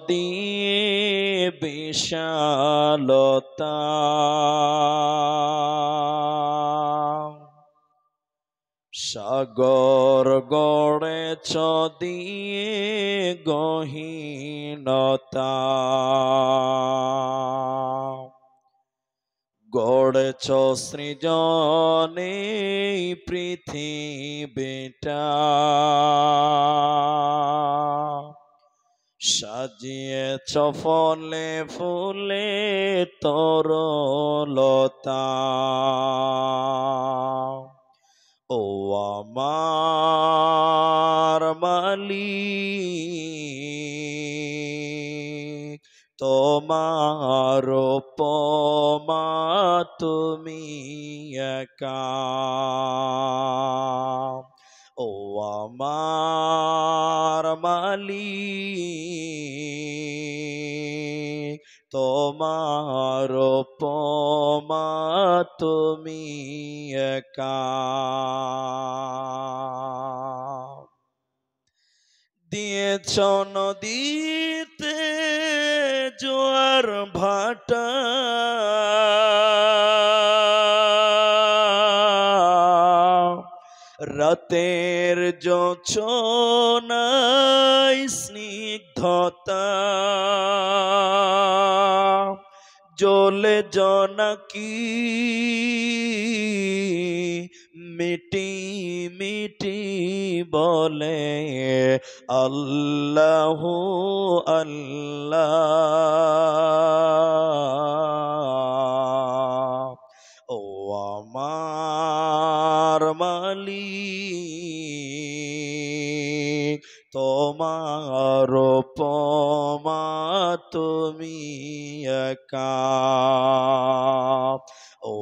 দিয়ে বিশালতা সাগর গড়েছ দিয়ে গহীনতা গড়েছ সৃজনে পৃথিবীটা সাজিয়েছ ফলে ফুলে তরলতা ও আমার মালিক তোমার উপমা তুমি একা ও আমার মালিক তোমার উপমা তুমি একা দিয়েছ নদীতে জোয়ার ভাটা রাতের জোছনায় স্নিগ্ধতা জ্বলে জনকি মিটি মিটি বলে আল্লাহু আল্লাহ ও আমার মালিক তোমার উপমা তুমি একা ও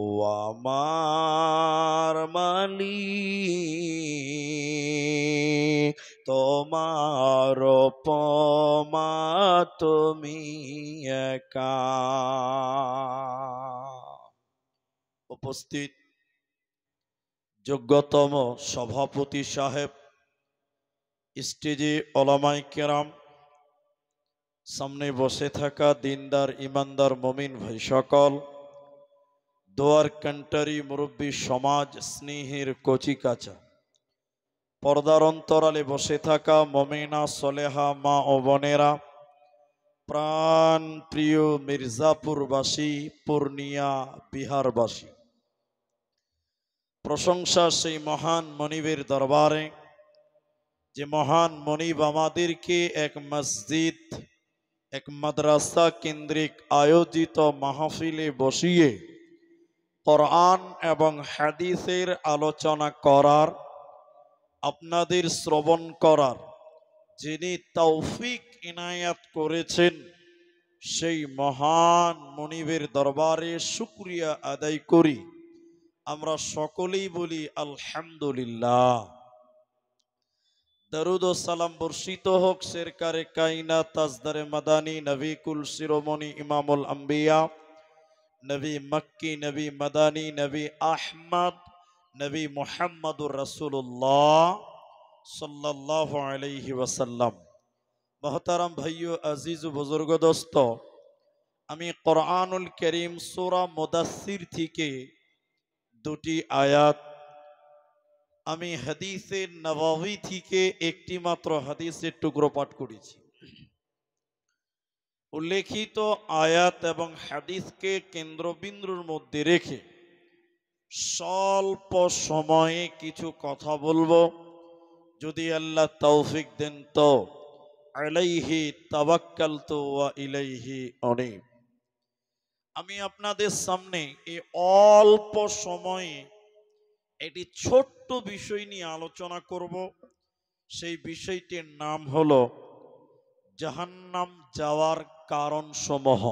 আমার মালিক তোমার উপমা তুমি একা উপস্থিত যোগ্যতম সভাপতি সাহেব, স্টেজে ওলামায়ে কেরাম, সামনে বসে থাকা দিনদার ইমানদার মুমিন ভাই সকল, দোয়ার কান্টারি মুরব্বী সমাজ, স্নেহের কচিকাচা, পর্দার অন্তরালে বসে থাকা মুমিনা সলেহা মা ও বোনেরা, প্রাণ প্রিয় মির্জাপুরবাসী, পূর্ণিয়া বিহারবাসী, প্রশংসা সেই মহান মনিবের দরবারে যে মহান মনিব আমাদেরকে এক মসজিদ, এক মাদ্রাসা কেন্দ্রিক আয়োজিত মাহফিলে বসিয়ে কোরআন এবং হাদিসের আলোচনা করার, আপনাদের শ্রবণ করার যিনি তৌফিক ইনায়াত করেছেন, সেই মহান মনিবের দরবারে শুকরিয়া আদায় করি। আমরা সকলেই বলি আলহামদুলিল্লাহ। দরুদ ও সালাম বর্ষিত হোক সরকারে কায়নাত তাজদারে মাদানী নবী কুল শিরোমণি ইমামুল আম্বিয়া, নবী মক্কি, নবী মাদানী, নবী আহমদ, নবী মুহাম্মদুর রাসূলুল্লাহ সাল্লাল্লাহু আলাইহি ওয়াসাল্লাম। মোহতারাম ভাইও, আজিজ ও বুজুর্গ দোস্ত, আমি কোরআনুল কারীম সূরা মুদাসসির থেকে দুটি আয়াত, আমি হাদিসে নববী থেকে একটি মাত্র হাদিসের টুকরো পাঠ করেছি। উল্লেখিত আয়াত এবং হাদিসকে কেন্দ্রবিন্দুর মধ্যে রেখে স্বল্প সময়ে কিছু কথা বলবো, যদি আল্লাহ তৌফিক দেন তো। আলাইহি তাওয়াক্কালতু ওয়া ইলাইহি উনীব। আমি আপনাদের সামনে এই অল্প সময়ে একটি ছোট্ট বিষয় নিয়ে আলোচনা করব। সেই বিষয়টির নাম হলো জাহান্নাম যাওয়ার কারণ সমূহ।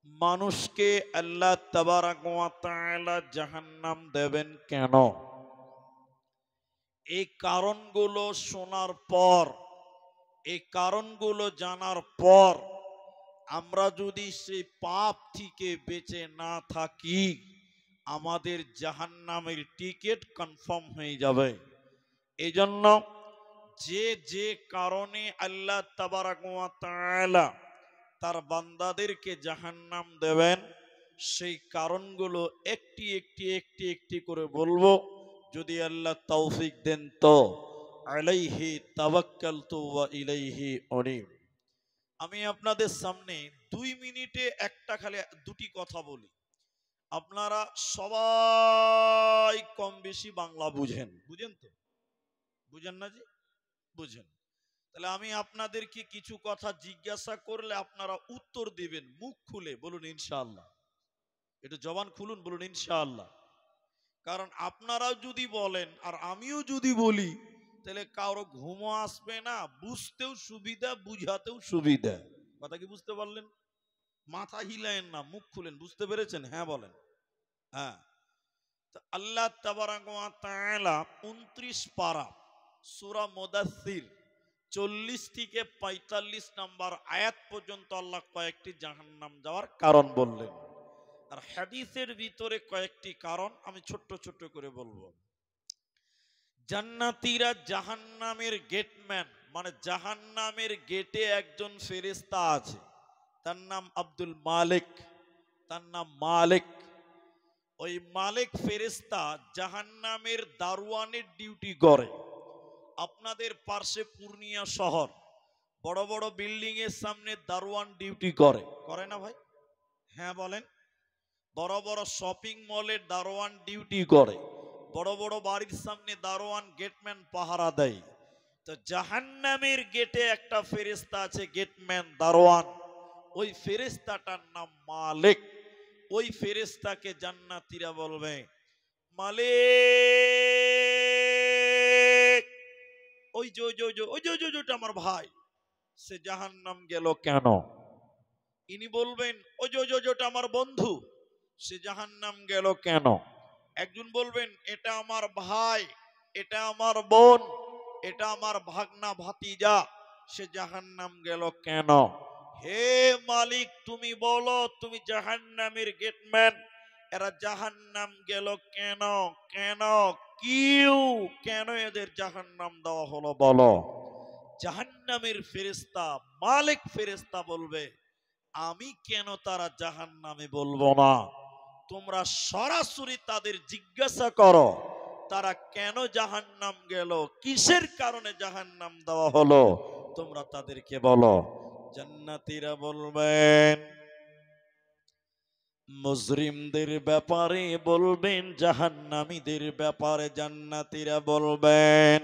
মানুষকে আল্লাহ তাবারাক ওয়া তাআলা জাহান্নাম দেবেন কেন? এই কারণগুলো শোনার পর, এই কারণগুলো জানার পর আমরা যদি সেই পাপ থেকে বেঁচে না থাকি, আমাদের জাহান্নামের টিকিট কনফার্ম হয়ে যাবে। এই জন্য যে যে কারণে আল্লাহ তাবারাক ওয়া তাআলা তার বান্দাদেরকে জাহান্নাম দেবেন, সেই কারণগুলো একটি একটি একটি একটি করে বলবো, যদি আল্লাহ তৌফিক দেন তো। আলাইহি তাওয়াক্কালতু ওয়া ইলাইহি উনীব। আমি আপনাদের সামনে 2 মিনিটে একটা খালি দুটি কথা বলি। আপনারা সবাই কম বেশি বাংলা বুঝেন, বুঝেন তো? বুঝেন না জি? বুঝেন। তাহলে আমি আপনাদেরকে কিছু কথা জিজ্ঞাসা করলে আপনারা উত্তর দিবেন মুখ খুলে, বলুন ইনশাআল্লাহ। একটু জবান খুলুন, বলুন ইনশাআল্লাহ। কারণ আপনারাও যদি বলেন আর আমিও যদি বলি, তাহলে কারো ঘুমও আসবে না, বুঝতেও সুবিধা, বুঝাতেও সুবিধা। কথা কি বুঝতে পারলেন? মাথা হিলায়েন না, মুখ খুলেন। বুঝতে পেরেছেন? হ্যাঁ বলেন। হ্যাঁ। তো আল্লাহ তাবারাক ওয়া তাআলা 29 পারা সূরা মুদাথথির 40 থেকে 45 নম্বর আয়াত পর্যন্ত আল্লাহ কয়েকটি জাহান্নাম যাওয়ার কারণ বললেন। আর হাদিসের ভিতরে কয়েকটি কারণ আমি ছোট্ট ছোট্ট করে বলবো। জান্নাতীরা জাহান্নামের গেটম্যান, মানে জাহান্নামের গেটে একজন ফেরেশতা আছে, তার নাম আব্দুল মালিক, তার নাম মালিক। ওই মালিক ফেরেশতা জাহান্নামের দারোয়ানের ডিউটি করে। আপনাদের পার্শ্বে পূর্ণিয়া শহর, বড় বড় বিল্ডিং এর সামনে দারোয়ান ডিউটি করে, করে না ভাই? হ্যাঁ বলেন। বড় বড় শপিং মলের দারোয়ান ডিউটি করে, বড় বড় বাড়ির সামনে দারোয়ান গেটম্যান পাহারা দেয়। তো জাহান্নামের গেটে একটা ফেরেশতা আছে, গেটম্যান, দারোয়ান। ওই ফেরেশতাটার নাম মালিক। ওই ফেরেশতাকে জান্নাতীরা বলবে, মালিক, ওই যে ওই যে ওই যে ওই যে ওই যে ওইটা আমার ভাই, সে জাহান্নাম গেল কেন? ইনি বলবেন, ওই যে ওই যে ওইটা আমার বন্ধু, সে জাহান্নাম গেল কেন? একজন বলবেন, এটা আমার ভাই, এটা আমার বোন, এটা আমার ভাগনা ভাতিজা, সে জাহান্নাম গেল কেন? হে মালিক, তুমি বলো, তুমি জাহান্নামের গেটম্যান, এরা জাহান্নাম গেল কেন? কেন? কিউ কেন এদের জাহান্নাম দেওয়া হলো বলো। জাহান্নামের ফেরেশতা মালিক ফেরেশতা বলবে, আমি কেন তারা জাহান্নামে বলবো না, তোমরা সরাসরি তাদের জিজ্ঞাসা করো, তারা কেন জাহান্নাম গেল, কিসের কারণে জাহান্নাম দেওয়া হলো, তোমরা তাদেরকে বলো। জান্নাতীরা বলবেন, মুজরিমদের ব্যাপারে বলবেন, জাহান্নামীদের ব্যাপারে জান্নাতীরা বলবেন,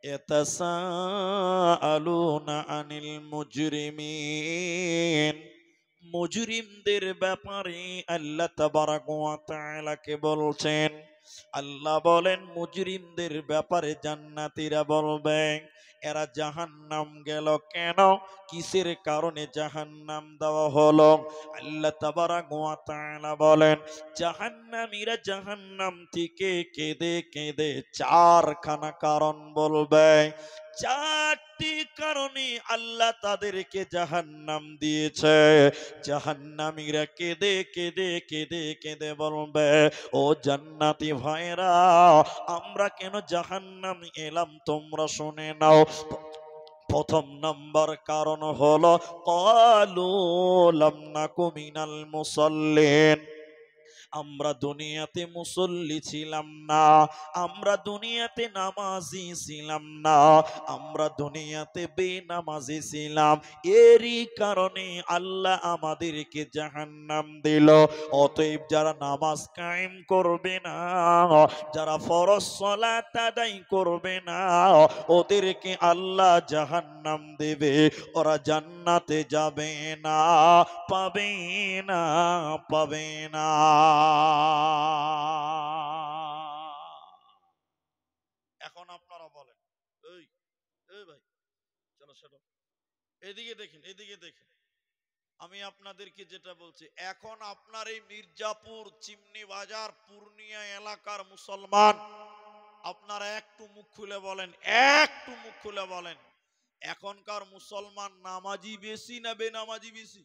ইয়াতাসাআলুনা আনিল মুজরিমিন। মুজরিমদের ব্যাপারে আল্লাহ তাবারাক ওয়া তাআলাকে বলছেন। আল্লাহ বলেন, মুজরিমদের ব্যাপারে জান্নাতীরা বলবেন, এরা জাহান্নাম গেল কেন, কিসের কারণে জাহান্নাম দেওয়া হলো। আল্লাহ তাবারাক ওয়া তাআলা বলেন, জাহান্নামীরা জাহান্নাম থেকে কেঁদে কেঁদে চারখানা কারণ বলবে। চারটি কারণে আল্লাহ তাদেরকে জাহান্নাম দিয়েছে। জাহান্নামীরা কেঁদে কেঁদে কেঁদে কেঁদে বলবে, ও জান্নাতি ভাইরা, আমরা কেন জাহান্নাম এলাম তোমরা শুনে নাও। প্রথম নাম্বার কারণ হলো, ক্বালু লাম নাকু মিনাল মুসাল্লিন। আমরা দুনিয়াতে মুসল্লি ছিলাম না, আমরা দুনিয়াতে নামাজি ছিলাম না, আমরা দুনিয়াতে বেনামাজি ছিলাম, এরই কারণে আল্লাহ আমাদেরকে জাহান্নাম দিল। অতএব যারা নামাজ কায়েম করবে না, যারা ফরজ সালাত আদায় করবে না, ওদেরকে আল্লাহ জাহান্নাম দেবে, ওরা জান্নাতে যাবে না, পাবে না, পাবে না। এখন আপনারা বলেন, এই এই ভাই, চলো চলো, এদিকে দেখেন, এদিকে দেখেন। আমি আপনাদেরকে যেটা বলছি, এখন আপনার এই মির্জাপুর, চিমনি বাজার, পূর্ণিয়া এলাকার মুসলমান, আপনারা একটু মুখ খুলে বলেন, একটু মুখ খুলে বলেন, এখনকার মুসলমান নামাজি বেশি না বেনামাজি বেশি?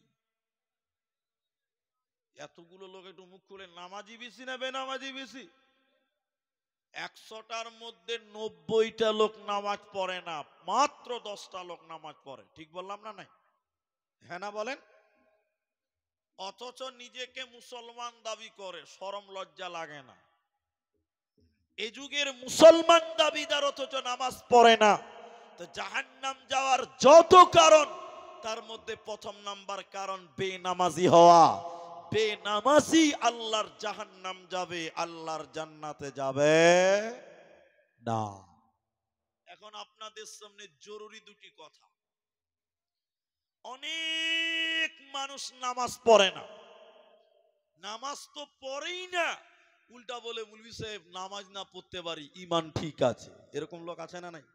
এতগুলো লোক একটু মুখ খুলে, নামাজি বেশি না বেনামাজি বেশি? 100টার মধ্যে 90টা লোক নামাজ পড়ে না, মাত্র 10টা লোক নামাজ পড়ে। ঠিক বললাম না? নাই? হ্যাঁ না বলেন? অথচ নিজেকে মুসলমান দাবি করে, শরম লজ্জা লাগে না? এ যুগের মুসলমান দাবিদার অথচ নামাজ পড়ে না। তো জাহান্নাম যাওয়ার যত কারণ, তার মধ্যে প্রথম নাম্বার কারণ বেনামাজি হওয়া। বেনামাজি আল্লাহর জাহান্নাম যাবে, আল্লাহর জান্নাতে যাবে না। এখন আপনাদের সামনে জরুরি দুটি কথা। অনেক মানুষ নামাজ পড়ে না, নামাজ তো পড়েই না, উল্টা বলে মুলবি সাহেব নামাজ না পড়তে পারি ঈমান ঠিক আছে। এরকম লোক আছে না নাই?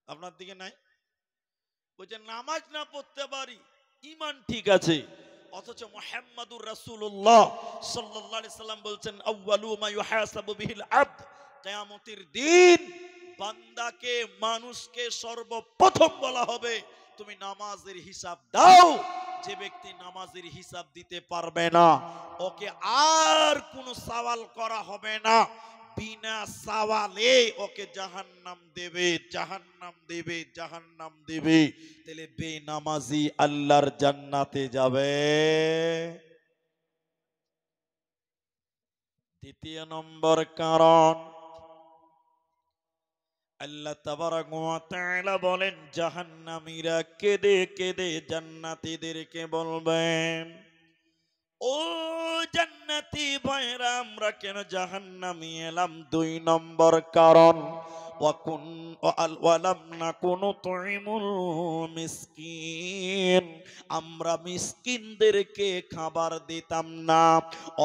আপনার দিকে নাই? বলছে নামাজ না পড়তে পারি ঈমান ঠিক আছে, অথচ মুহাম্মাদুর রাসূলুল্লাহ সাল্লাল্লাহু আলাইহি সাল্লাম বলছেন আউয়ালু মা ইউহাসাবু বিহিল আবদ, কিয়ামতের দিন বান্দাকে, মানুষকে সর্বপ্রথম বলা হবে তুমি নামাজের হিসাব দাও। যে ব্যক্তি নামাজের হিসাব দিতে পারবে না, ওকে আর কোনো সওয়াল করা হবে না, বিনা সওয়ালে ওকে জাহান্নাম দেবে, জাহান্নাম দেবে, জাহান্নাম দেবে। তাহলে বেনামাজি আল্লাহর জান্নাতে যাবে। দ্বিতীয় নম্বর কারণ, আল্লাহ তাবারক ওয়া তাআলা বলেন জাহান্নামীরা কেঁদে কেঁদে জান্নাতীদেরকে বলবেন, ও জান্নাতি ভাইরা আমরা কেন জাহান্নামে এলাম? দুই নম্বর কারণ, আমরা মিসকিনদেরকে খাবার দিতাম না,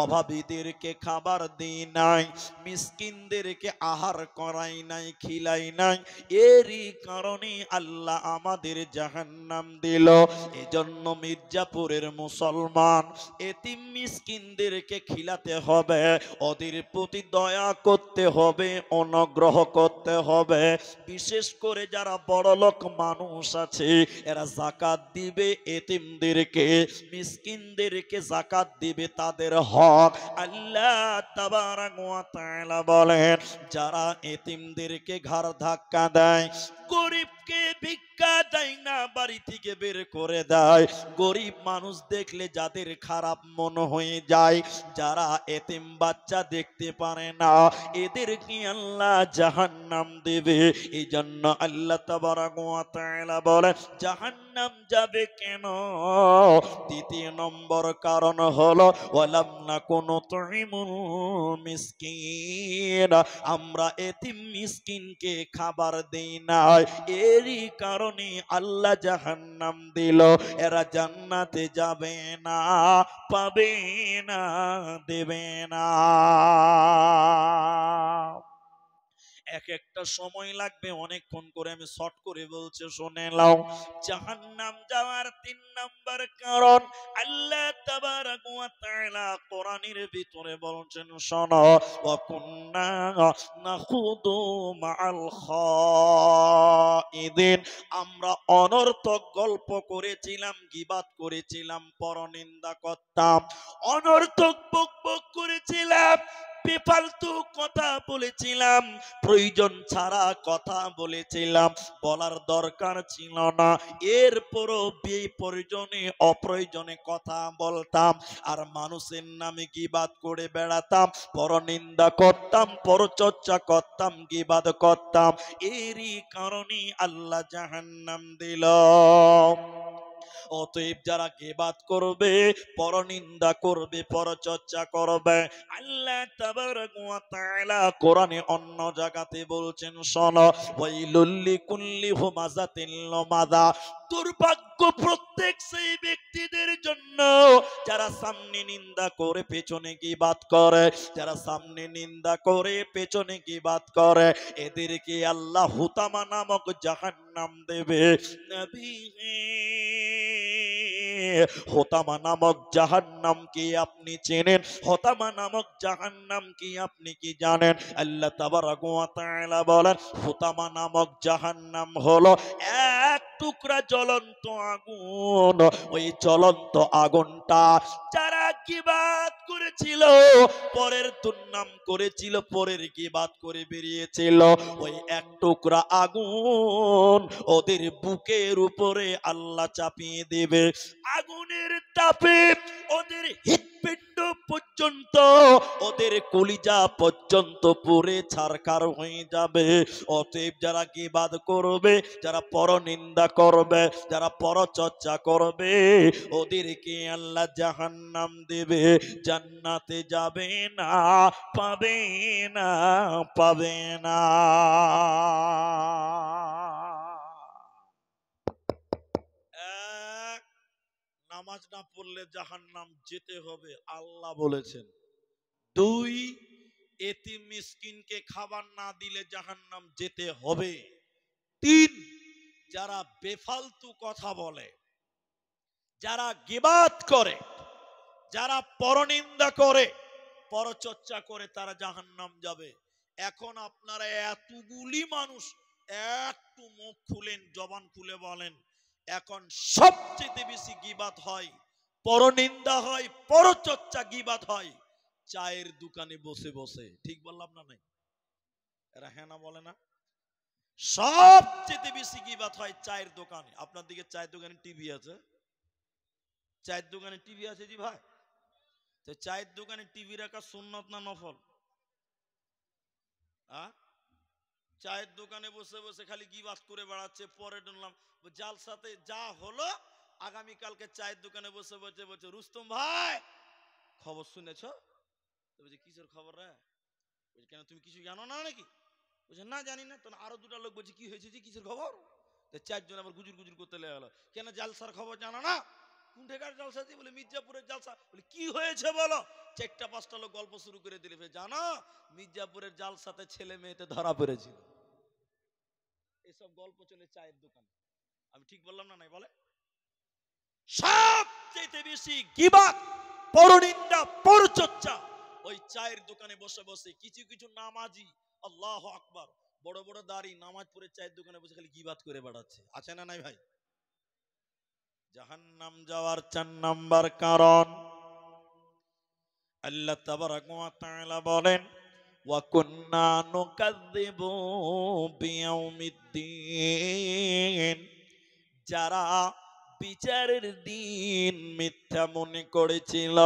অভাবীদেরকে খাবার দিই নাই, মিসকিনদেরকে আহার করাই নাই, খিলাই নাই। এরই কারণে আল্লাহ আমাদের জাহান্নাম দিল। এজন্য মির্জাপুরের মুসলমান এতিম মিসকিনদেরকে খিলাতে হবে, ওদের প্রতি দয়া করতে হবে, অনুগ্রহ করতে হবে। বিশেষ করে যারা বড়লোক মানুষ আছে এরা যাকাত দিবে এতিমদেরকে, মিসকিনদেরকে যাকাত দিবে, তাদের হক। আল্লাহ তাবারক ওয়া তাআলা বলেন যারা এতিমদেরকে ঘাড় ধাক্কা দেয়, গরিবকে ভিক্ষা দেয় না, বাড়ি থেকে বের করে দেয়, গরিব মানুষ দেখলে যাদের খারাপ মনে হয়ে যায়, যারা এতিম বাচ্চা দেখতে পারে না, এদেরকে আল্লাহ জাহান্নাম দেবে। এই জন্য আল্লাহ তাবারক ওয়া তাআলা বলে জাহান্নাম যাবে কেন? দ্বিতীয় নম্বর কারণ হলো ওয়ালাম নাকুনু তুইমুল মিসকিন, আমরা এতিম মিসকিনকে খাবার দেই না, এরই কারণে আল্লাহ জাহান্নাম দিল। এরা জান্নাতে যাবে না, পাবে না, দেবে না। এক একটা সময় লাগবে, অনেকক্ষণ করে আমি শর্ট করে বলছি, শুনে নাও। জাহান্নাম যাওয়ার তিন নাম্বার কারণ আল্লাহ তাবারক ওয়া তাআলা কোরআনের ভিতরে বলছেন, শোনো, ওয়া কুন্না নাখুদু মাআল খাইদিন, আমরা অনর্থক গল্প করেছিলাম, গীবাত করেছিলাম, পরনিন্দা করতাম, অনর্থক বকবক করেছিলাম, বেফালতু কথা বলেছিলাম, প্রয়োজন ছাড়া কথা বলেছিলাম, বলার দরকার ছিল না, এরপরও বেপ্রয়োজনে অপ্রয়োজনে কথা বলতাম, আর মানুষের নামে গীবাত করে বেড়াতাম, পরনিন্দা করতাম, পরচর্চা করতাম, গীবাত করতাম। এরই কারণে আল্লাহ জাহান্নাম দিল। অতএব যারা গীবাত করবে, পরনিন্দা করবে, পরচর্চা করবে, আল্লাহ তাবারক ওয়া তাআলা কোরআনে অন্য জায়গাতে বলছেন, শোনো, ওয়াইলুল লিকুল্লি হুমাযাতিল লুমাযা, দুর্ভাগ্য প্রত্যেক সেই ব্যক্তিদের জন্য যারা সামনে নিন্দা করে পেছনে গীবাত করে, যারা সামনে নিন্দা করে পেছনে গীবাত করে, এদেরকে আল্লাহ হুতামা নামক জাহান্নাম দেবে। নবী হোতামা নামক জাহান্নাম কি আপনি চেনেন? হোতামা নামক জাহান্নাম কি আপনি কি জানেন? আল্লাহ তাবারক ওয়া তাআলা বলেন হোতামা নামক জাহান্নাম হলো এক টুকরা জ্বলন্ত আগুন। ওই জ্বলন্ত আগুনটা যারা গীবাত করে করেছিল, পরের দুর্নাম করেছিল, পরের গীবাত করে বেরিয়েছিল, ওই এক টুকরা আগুন ওদের বুকের উপরে আল্লাহ চাপিয়ে দেবে। আগুনের তাপে ওদের হৃৎপিণ্ড পর্যন্ত, ওদের কলিজা পর্যন্ত পুড়ে ছারখার হয়ে যাবে। অতএব যারা গীবাত করবে, যারা পরনিন্দা করবে, যারা পরচর্চা করবে, ওদেরকে আল্লাহ জাহান্নাম দেবে, জান্নাতে যাবে না, পাবে না, পাবে না। এক, নামাজ না পড়লে জাহান্নাম যেতে হবে, আল্লাহ বলেছেন। দুই, এতিম মিসকিনকে খাবার না দিলে জাহান্নাম যেতে হবে। তিন, যারা বেফালতু কথা বলে, যারা গীবাত করে, যারা পরনিন্দা করে, পরচর্চা করে, তারা জাহান্নাম যাবে। এখন আপনারা এতগুলি মানুষ একটু মুখ খুলেন, জবান খুলে বলেন, এখন সবচেয়ে বেশি গীবাত হয়, পরনিন্দা হয়, পরচর্চা গীবাত হয় চায়ের দোকানে বসে বসে। ঠিক বললাম না? নাই? এরা হ্যাঁ না বলে না? সবচেয়ে বেশি গীবাত হয় চায়ের দোকানে। আপনার দিকে চায়ের দোকানে টিভি আছে? চায়ের দোকানে টিভি আছে জি ভাই? তো চায়ের দোকানে টিভি রাখা সুন্নত না নফল? চায়ের দোকানে বসে বসে খালি গীবাত করে বেড়াচ্ছে। পরে শুনলাম জালসাতে যা হলো, আগামীকালকে চায়ের দোকানে বসে বসে বলছে, রুস্তম ভাই খবর শুনেছ? বলছে কিসের খবর রে? বলছে কেন তুমি কিছু জানো না নাকি? বলছে না জানি না। তখন আরো দুটা লোক বলছে কি হয়েছে যে, কিসের খবর? চারজন আবার গুজুর গুজুর করতে লেগে গেল, কেন জালসার খবর জানো না? কোন ঠেকার জালসা? বলে মির্জাপুরের জালসা। বলে কি হয়েছে বলো? চারটা পাঁচটা লোক গল্প শুরু করে দিলে, জানো মির্জাপুরের জালসাতে ছেলে মেয়েতে ধরা পড়েছিল। এসব গল্প চলে চায়ের দোকানে। আমি ঠিক বললাম না? নাই বলে? সবচেয়ে বেশি গীবাত, পরনিন্দা, পরচর্চা ওই চায়ের দোকানে বসে বসে। কিছু কিছু নামাজি, আল্লাহু আকবার, বড় বড় দাড়ি, নামাজ পড়ে চায়ের দোকানে বসে খালি গীবাত করে বেড়াচ্ছে। আছে না নাই ভাই? জাহান্নাম যাওয়ার 4 নাম্বার কারণ, আল্লাহ তাবারাক ওয়া তাআলা বলেন, ওয়া কুন্না নুকাযযিবু বিয়াউমিদ্দিন, যারা বিচারের দিন মিথ্যা মনে করেছিল,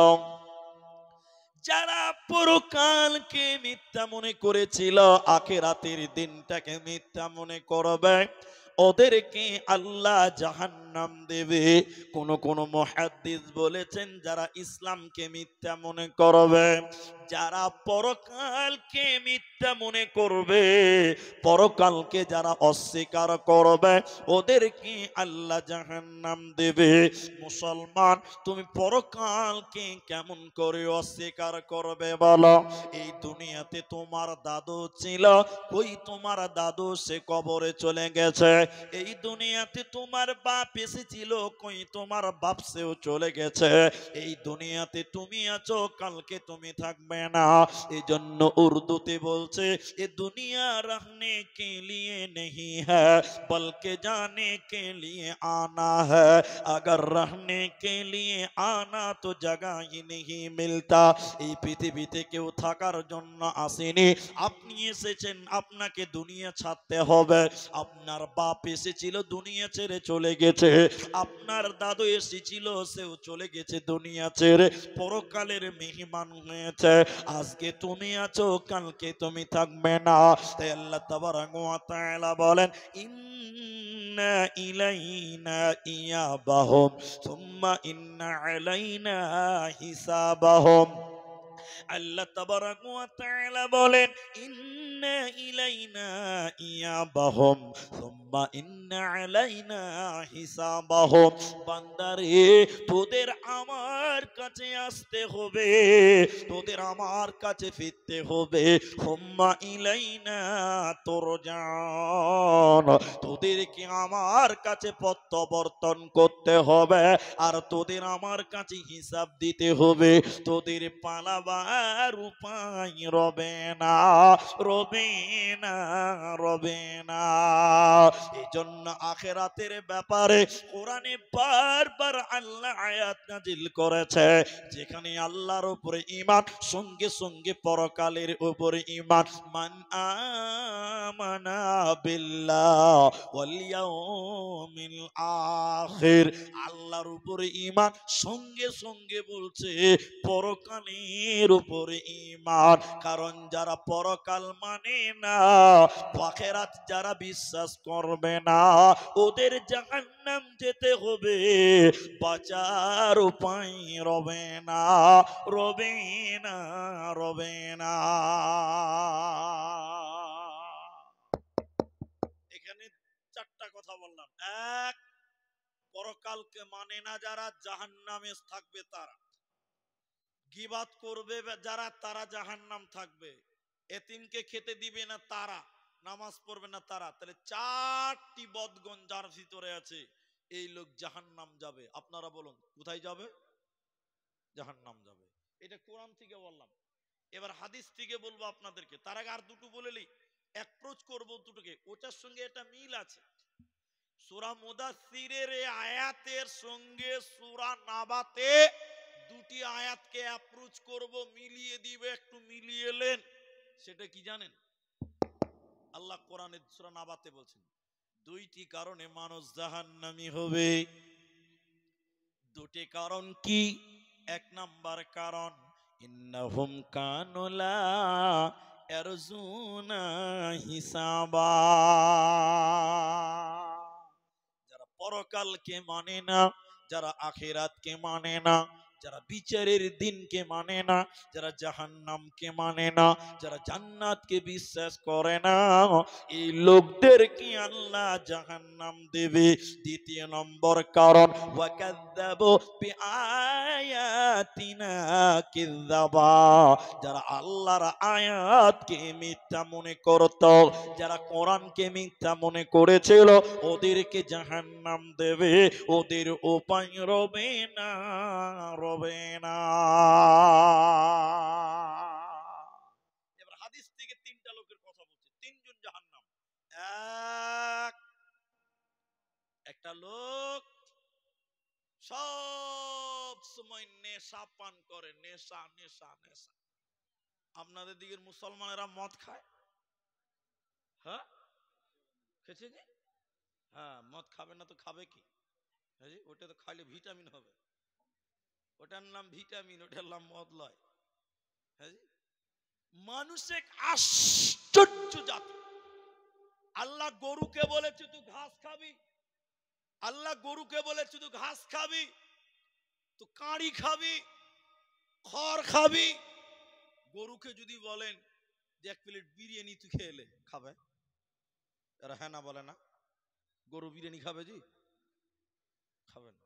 যারা পরকালকে মিথ্যা মনে করেছিল, আখিরাতের দিনটাকে মিথ্যা মনে করবে, ওদেরকে আল্লাহ জাহান্নাম দেবে। কোন কোন মুহাদ্দিস বলেছেন, যারা ইসলামকে মিথ্যা মনে করবে, যারা পরকালকে মিথ্যা মনে করবে, পরকালকে যারা অস্বীকার করবে, ওদেরকে আল্লাহ জাহান্নাম দেবে। মুসলমান, তুমি পরকালকে কেমন করে অস্বীকার করবে বলো? এই দুনিয়াতে তোমার দাদু ছিল, ওই তোমার দাদু সে কবরে চলে গেছে। এই দুনিয়াতে তোমার বাপ এসেছিল, কই তোমার বাপ সেও চলে গেছে। এই দুনিয়াতে তুমি আছো, কালকে তুমি থাকবে না। এই জন্য উর্দুতে বলছে, এ দুনিয়া रहने के लिए नहीं है, बल्कि जाने के लिए आना है। अगर रहने के लिए आना तो जगह ही नहीं मिलता। এই পৃথিবীতে কেউ থাকার জন্য আসেনি, আপনি এসেছেন, আপনাকে দুনিয়া ছাড়তে হবে। আপনার বাপ এসেছিল, দুনিয়া ছেড়ে চলে গেছে। আপনার দাদু এসেছিল, সেও চলে গেছে দুনিয়া ছেড়ে, পরকালের মেহমান হয়েছে। আজকে তুমি আছো, কালকে তুমি থাকবে না। তাই আল্লাহ তাবারাক ওয়া তাআলা বলেন, ইন্না ইলাইনা ইয়াবাহুম সুম্মা ইন্না আলাইনা হিসাবাহুম। আল্লাহ তাবারাক ওয়া তাআলা বলেন, ইন্না ইলাইনা ইয়াবাহুম সুম্মা ইন্না আলাইনা হিসাবাহুম। বান্দারে, তোদের আমার কাছে আসতে হবে, তোদের আমার কাছে ফিরতে হবে। সুম্মা ইলাইনা তুরজাউন, তোদেরকে আমার কাছে প্রত্যাবর্তন করতে হবে, আর তোদের আমার কাছে হিসাব দিতে হবে। তোদের পালাবার আর উপায় রবে না, রবে না, রবে না। এই জন্য আখিরাতের ব্যাপারে কোরআনে বারবার আল্লাহ আয়াত নাজিল করেছে, যেখানে আল্লাহর উপরে ঈমান, সঙ্গে সঙ্গে পরকালের উপরে ঈমান। মান আমানা বিল্লাহ ওয়াল ইয়াউমিল আখির, আল্লাহর উপরে ঈমান, সঙ্গে সঙ্গে বলছে পরকালের উপরে ঈমান। কারণ যারা পরকাল মানে না, আখিরাত যারা বিশ্বাস করবে না, ওদের জাহান্নাম যেতে হবে, বাঁচার উপায় রবে না, রবে না, রবে না। এখানে চারটা কথা বললাম। এক, পরকালকে মানে না যারা, জাহান্নামে থাকবে তারা। গীবাত করবে যারা, তারা জাহান্নাম থাকবে। এতিমকে খেতে দিবে না তারা, নামাজ পড়বে না তারা। তাহলে চারটি বদগুণ যার ভিতরে আছে, এই লোক জাহান্নাম যাবে। আপনারা বলুন কোথায় যাবে? জাহান্নাম যাবে। এটা কোরআন থেকে বললাম। এবার হাদিস থেকে বলবো আপনাদেরকে। তার আগে আর দুটো বলেলি অ্যাপ্রোচ করবো দুটোকে, ওটার সঙ্গে এটা মিল আছে। সূরা মুদাসসিরের এই আয়াতের সঙ্গে সূরা নাবাতে দুটি আয়াতকে অ্যাপ্রোচ করব, মিলিয়ে দিবে, একটু মিলিয়ে নেন। সেটা কি জানেন? আল্লাহ কোরআনে সূরা নাবাতে বলছেন, দুইটি কারণে মানুষ জাহান্নামী হবে। দুটি কারণ কি? এক নাম্বার কারণ, ইন্নাহুম কানু লা ইয়ারজুনা হিসাবা, যারা পরকালকে মানে না, যারা আখিরাতকে মানে না, যারা বিচারের দিনকে মানে না, যারা জাহান্নামকে মানে না, যারা জান্নাতকে বিশ্বাস করে না, এই লোকদেরকে আল্লাহ জাহান্নাম দেবে। দ্বিতীয় নম্বর কারণ, ওয়াকাযযাবু বিআয়াতিনা কিযাবা, যারা আল্লাহর আয়াতকে মিথ্যা মনে করত, যারা কোরআনকে মিথ্যা মনে করেছিল, ওদেরকে জাহান্নাম দেবে, ওদের উপায় রবে না, রবে না। এবার হাদিস থেকে তিনটা লোকের কথা বলছে, তিনজন জাহান্নাম। এক, একটা লোক সব সময় নেশা পান করে, নেশা, নেশা, নেশা। আপনাদের দিকের মুসলমানেরা মদ খায়? হ্যাঁ, খেয়েছে কি? হ্যাঁ, মদ খাবে না তো খাবে কি? হ্যাঁ, ওটা তো খাইলে ভিটামিন হবে। ওটার নাম ভিটামিন, ওটার নাম মদ লয়। হ্যাঁ, মানুষ এক আশ্চর্য জাতি। আল্লাহ গরুকে বলেছে তুই ঘাস খাবি, আল্লাহ গরুকে বলেছে তুই ঘাস খাবি, তুই কাঁড়ি খাবি, খড় খাবি। গরুকে যদি বলেন যে এক প্লেট বিরিয়ানি তুই খেলে খাবে? এরা হ্যাঁ না বলে না? গরু বিরিয়ানি খাবে? জি খাবে না।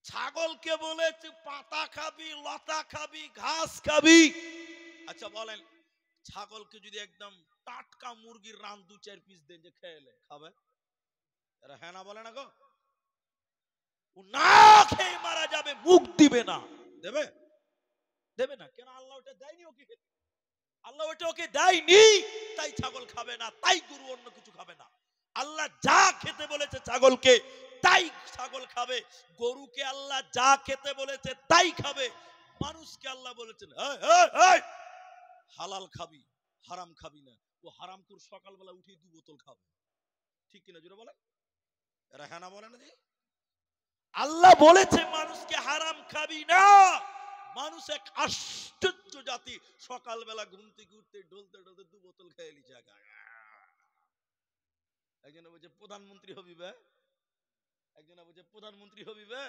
ছাগলকে বলেছে পাতা খাবি, লতা খাবি, ঘাস খাবি। আচ্ছা বলেন, ছাগলকে যদি একদম টাটকা মুরগির রান 2-4 পিস দেন যে খেলে খাবে? এরা হ্যাঁ না বলে না গো? ও না খেয়ে মারা যাবে, মুখ দিবে না। দেবে? দেবে না কেন? আল্লাহ ওটা দেয়নি ওকে খেতে। আল্লাহ ওটা ওকে দেয়নি, তাই ছাগল খাবে না, তাই গরু অন্য কিছু খাবে না। আল্লাহ যা খেতে বলেছে ছাগলকে, তাই ছাগল খাবে। গরুকে আল্লাহ যা খেতে বলেছে তাই খাবে। মানুষকে আল্লাহ বলেছেন এই, এই, এই, হালাল খাবি, হারাম খাবি না। ও হারামখোর সকালবেলা উঠে 2 বোতল খাবে। ঠিক কিনা জোরে বলে? এরা হ্যাঁ না বলে না? জি আল্লাহ বলেছে মানুষকে হারাম খাবি না। মানুষ এক আশ্চর্য জাতি, সকালবেলা ঘুম থেকে উঠতে ঢলতে ঢলতে 2 বোতল খেয়ে নিচ্ছে। একজনে বলছে প্রধানমন্ত্রী হবি বে, একজনে বলছে প্রধানমন্ত্রী হবি বে,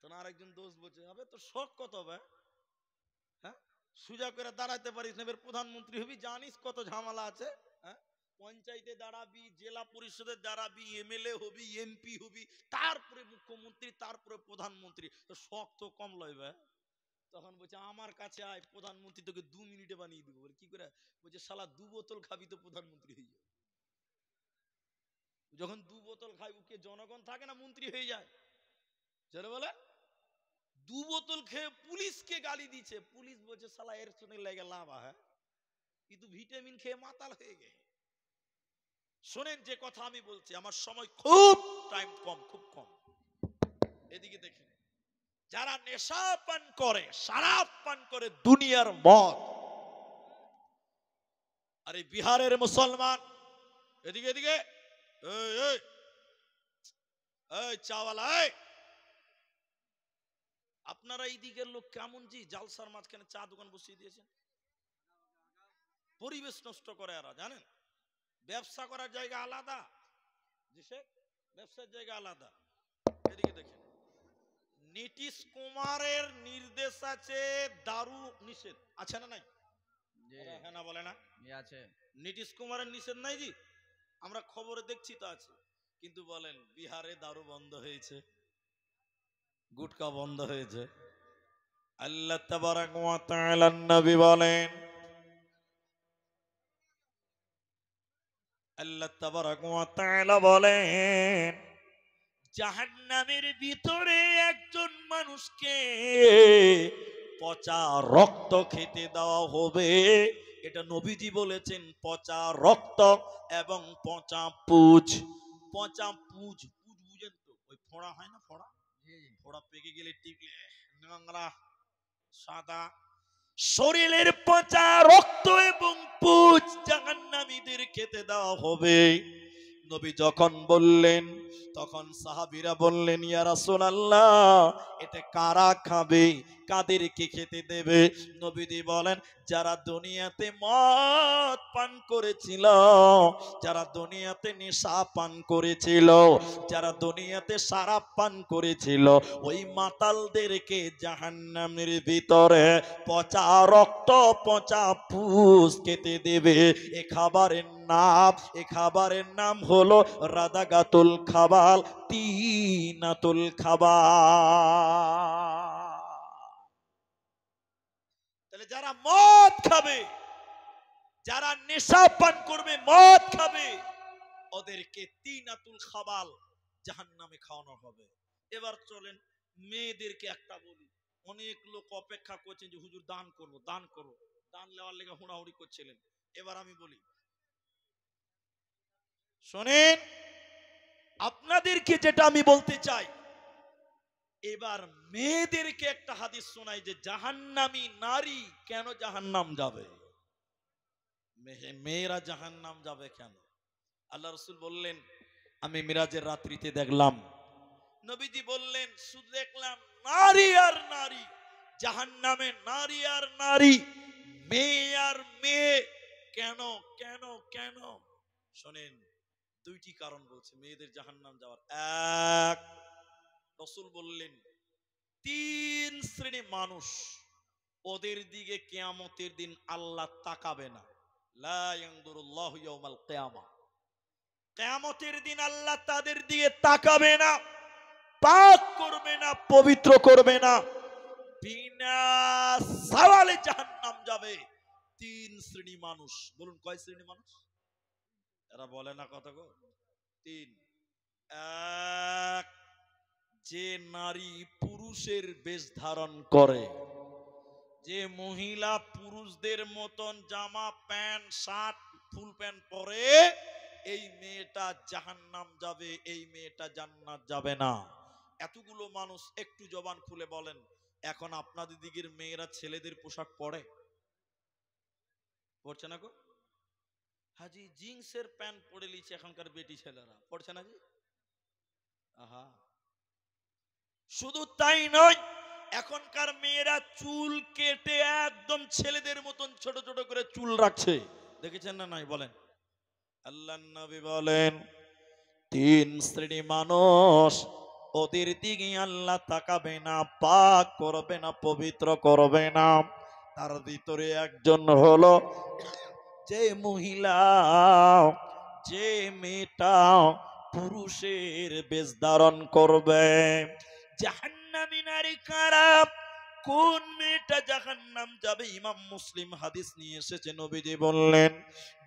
তো আর একজন দোস্ত বলছে হবে তোর শখ কত বে? হ্যাঁ, সুজা করে দাঁড়াতে পারিস না, এবার প্রধানমন্ত্রী হবি, জানিস কত ঝামেলা আছে? হ্যাঁ, পঞ্চায়েতে দাঁড়াবি, জেলা পরিষদে দাঁড়াবি, এমএলএ হবি, এমপি হবি, তারপরে মুখ্যমন্ত্রী, তারপরে প্রধানমন্ত্রী। তো শখ তো কম লইবে। তখন বলছে আমার কাছে আয়, প্রধানমন্ত্রী তোকে 2 মিনিটে বানিয়ে দিব। বলে কি করে? বলছে শালা 2 বোতল খাবি তো প্রধানমন্ত্রী হয়ে যাবে। যখন 2 বোতল খাই, ওকে জনগণ থাকে না মন্ত্রী হয়ে যায়। চলে বলে দু বোতল খেয়ে পুলিশকে গালি দিচ্ছে, পুলিশ বলছে শালা এর সঙ্গে লেগে লাভ হ্যাঁ, কিন্তু ভিটামিন খেয়ে মাতাল হয়ে গে। শোনেন যে কথা আমি বলছি, আমার সময় খুব টাইম কম, খুব কম। এদিকে দেখেন, যারা নেশা পান করে, শরাব পান করে, দুনিয়ার মদ। আরে বিহারের মুসলমান, এদিকে এদিকে, এই এই এই চাওয়ালা, এই আপনারা এই দিকের লোক কেমন জি জালসার মাঝখানে চা দোকান বসিয়ে দিয়েছেন, পরিবেশ নষ্ট করে। এরা জানেন ব্যবসা করার জায়গা আলাদা, ব্যবসার জায়গা আলাদা। এদিকে দেখেন, নীতিশ কুমারের নির্দেশ আছে দারু নিষেধ, আছে না নাই? হ্যাঁ না বলে না আছে। নীতিশ কুমারের নিষেধ নাই জি, আমরা খবরে দেখছি তো আছে। কিন্তু বলেন বিহারে দারু বন্ধ হয়েছে, গুটকা বন্ধ হয়েছে। আল্লাহ তাবারাক ওয়া তাআলা নবী বলেন, আল্লাহ তাবারাক ওয়া তাআলা বলেন, জাহান্নামের ভিতরে একজন মানুষকে পচা রক্ত খেতে দেওয়া হবে। এটা নবীজি বলেছেন, পচা রক্ত এবং পচা পুজ। পচা পুজ, পুজ বুঝেন তো, ওই ফোড়া হয় না, ফোড়া, ফোড়া পেকে গেলে টিকলে নোংরা সাদা, শরীরের পচা রক্ত এবং পুজ জাহান্নামীদের খেতে দেওয়া হবে। নবী যখন বললেন, তখন সাহাবীরা বললেন, ইয়া রাসূলুল্লাহ, এটা কারা খাবে, কাদেরকে খেতে দেবে? নবীজি বলেন, যারা দুনিয়াতে মদ পান করেছিল, যারা দুনিয়াতে নেশা পান করেছিল, যারা দুনিয়াতে শরাব পান করেছিল, ওই মাতালদেরকে জাহান্নামের ভিতরে পচা রক্ত, পচা পুষ খেতে দেবে। এ খাবারের নাম হলো রাদাগাতুল খাবাল, তিনাতুল খাবাল। তাহলে যারা মদ খাবে, যারা নেশা পান করবে, মদ খাবে, ওদেরকে তিনাতুল খাবাল জাহান্নামে খাওয়ানো হবে। এবার চলেন মেয়েদেরকে একটা বলি, অনেক লোক অপেক্ষা করছেন যে হুজুর দান করবো, দান করবো, দান নেওয়ার লেগে হুড়াহুড়ি করছিলেন। এবার আমি বলি, শোনেন, আপনাদেরকে যেটা আমি বলতে চাই, এবার মেয়েদেরকে একটা হাদিস শোনাই যে জাহান্নামী নারী কেন জাহান্নাম যাবে, মেয়েরা জাহান্নাম যাবে কেন? আল্লাহ রাসূল বললেন, আমি মিরাজের রাত্রিতে দেখলাম, নবীজি বললেন, শুধু দেখলাম নারী আর নারী জাহান্নামে, নারী আর নারী, মেয়ে আর মেয়ে। কেন কেন কেন? শোনেন, দুইটি কারণ বলছে মেয়েদের জাহান্নাম যাওয়ার। এক, রাসূল বললেন, তিন শ্রেণী মানুষ, ওদের দিকে কিয়ামতের দিন আল্লাহ তাকাবে না। লা ইয়ানদুরুল্লাহু ইয়াউমাল কিয়ামা, কিয়ামতের দিন আল্লাহ তাদের দিকে তাকাবে না, পাক করবে না, পবিত্র করবে না, বিনা সওয়ালে জাহান্নাম যাবে তিন শ্রেণী মানুষ। বলুন কয় শ্রেণী মানুষ? এরা বলে না কত গো? তিন। এক, যে নারী পুরুষের বেশ ধারণ করে, যে মহিলা পুরুষদের মতন জামা প্যান্ট শার্ট ফুল প্যান্ট পরে, এই মেয়েটা জাহান্নাম যাবে, এই মেয়েটা জান্নাত যাবে না। এতগুলো মানুষ একটু জবান খুলে বলেন, এখন আপনাদের দিকের মেয়েরা ছেলেদের পোশাক পরে? পড়ছে না গো? হাজি জিন্সের প্যান্ট পরে লিছে এখনকার বেটি ছেলেরা, পড়ছে না জি? আহা, শুধু তাই নয়, এখনকার মেয়েরা চুল কেটে একদম ছেলেদের মতন ছোট ছোট করে চুল রাখছে, দেখেছেন না নাই বলেন? আল্লাহর নবী বলেন, তিন শ্রেণী মানুষ, ওদের দিকে আল্লাহ তাকাবে না, পাক করবে না, পবিত্র করবে না। তার ভিতরে একজন হলো যে মহিলা, যে মেয়েটা পুরুষের বেশ ধারণ করবে। জাহান্নামী নারী কারা? কোন মেয়েটা জাহান্নাম যাবে? ইমাম মুসলিম হাদিস নিয়ে এসেছে, নবীজি বললেন,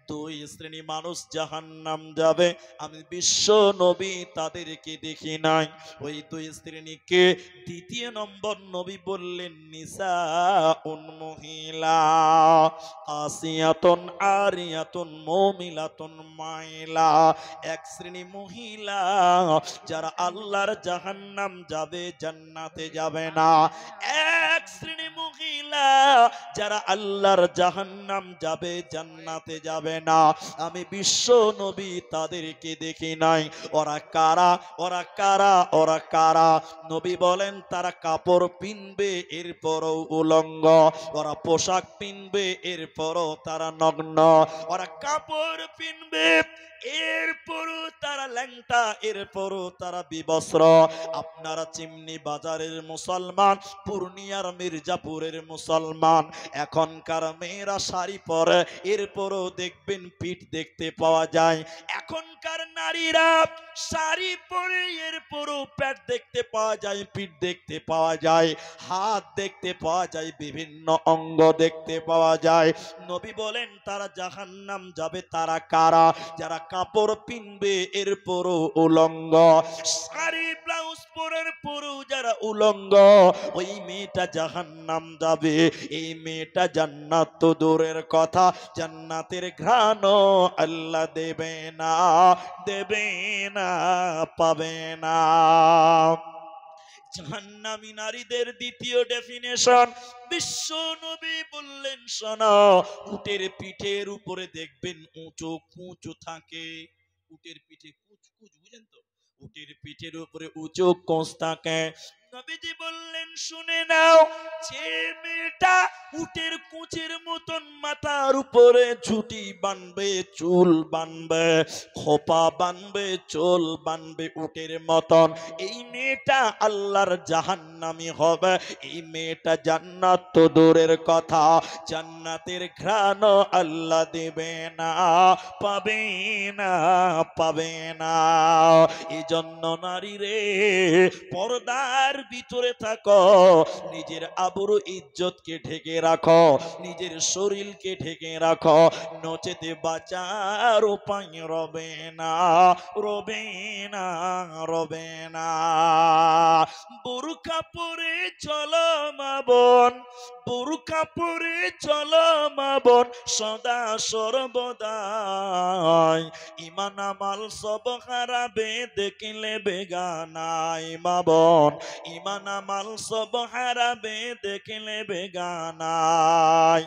দুই শ্রেণী মানুষ জাহান্নাম যাবে, আমি বিশ্ব নবী তাদেরকে দেখি নাই। ওই দুই শ্রেণীকে দ্বিতীয় নম্বর নবী বললেন নিসাউন, মহিলা, আসিয়াতুন আরিয়াতুন মুমিলাতুন মাইলা। এক শ্রেণী মহিলা যারা আল্লাহর জাহান্নাম যাবে, জান্নাতে যাবে না। এক শ্রেণী মহিলা যারা আল্লাহর জাহান্নাম যাবে, জান্নাতে যাবে না। আমি বিশ্ব নবী তাদেরকে দেখি নাই। ওরা কারা? ওরা কারা? ওরা কারা? নবী বলেন তারা কাপড় পিনবে এরপরও উলঙ্গ, ওরা পোশাক পিনবে এরপরও তারা নগ্ন। ওরা কাপড় পিনবে এরপরও তারা ল্যাংটা, এরপরও তারা বিবস্ত্র। আপনারা চিমনি বাজারের মুসলমান, পূর্ণিয়ার মির্জাপুরের মুসলমান, এখনকার মেয়েরা শাড়ি পরে এরপরও দেখবেন পিঠ দেখতে পাওয়া যায়। এখনকার নারীরা শাড়ি পরে এরপরও পেট দেখতে পাওয়া যায়, পিঠ দেখতে পাওয়া যায়, হাত দেখতে পাওয়া যায়, বিভিন্ন অঙ্গ দেখতে পাওয়া যায়। নবী বলেন তারা জাহান্নাম যাবে। তারা কারা? যারা কাপড় পিনবে এরপরও উলঙ্গ, শাড়ি ব্লাউজ পরার পরও যারা উলঙ্গ, ওই মেয়েটা জাহান্নাম যাবে। এই মেয়েটা জান্নাত তো দূরের কথা, জান্নাতের ঘ্রাণও আল্লাহ দেবে না, দেবে না, পাবে না। জাহান্নামী নারীদের দ্বিতীয় ডেফিনেশন বিশ্ব নবী বললেন শোনো, উটের পিঠের উপরে দেখবেন উঁচু কুঁচু থাকে। উটের পিঠে কুচ কুচ, বুঝেন তো? উটের পিঠের উপরে উঁচু কোষ থাকে। নবীজি বললেন শুনে নাও, যে মেয়েটা উটের কুচের মতন মাথার উপরে ঝুঁটি বানবে, চুল বানবে, খোপা বানবে, চুল বানবে উটের মতন, এই মেয়েটা আল্লাহর জাহান্নামী হবে। এই মেয়েটা জান্নাত তো দূরের কথা, জান্নাতের ঘ্রাণ আল্লাহ দেবে না, পাবে না, পাবে না। এই জন্য নারী রে, পর্দার ভিতরে থাকো, নিজের আবরু ইজ্জতকে ঢেকে রাখো, নিজের শরীরকে ঢেকে রাখো, নচেতে বাঁচার উপায় রবে না, রবে না, রবে না। বুরকা পরে চলো মা বোন, বুরকা পরে চলো মা বোন, সদা সর্বদাই ইমান আমাল সব হারাবে দেখলে বেগানাই। মা বোন, ইমান আমাল সব হারাবে দেখলে বেগানাই।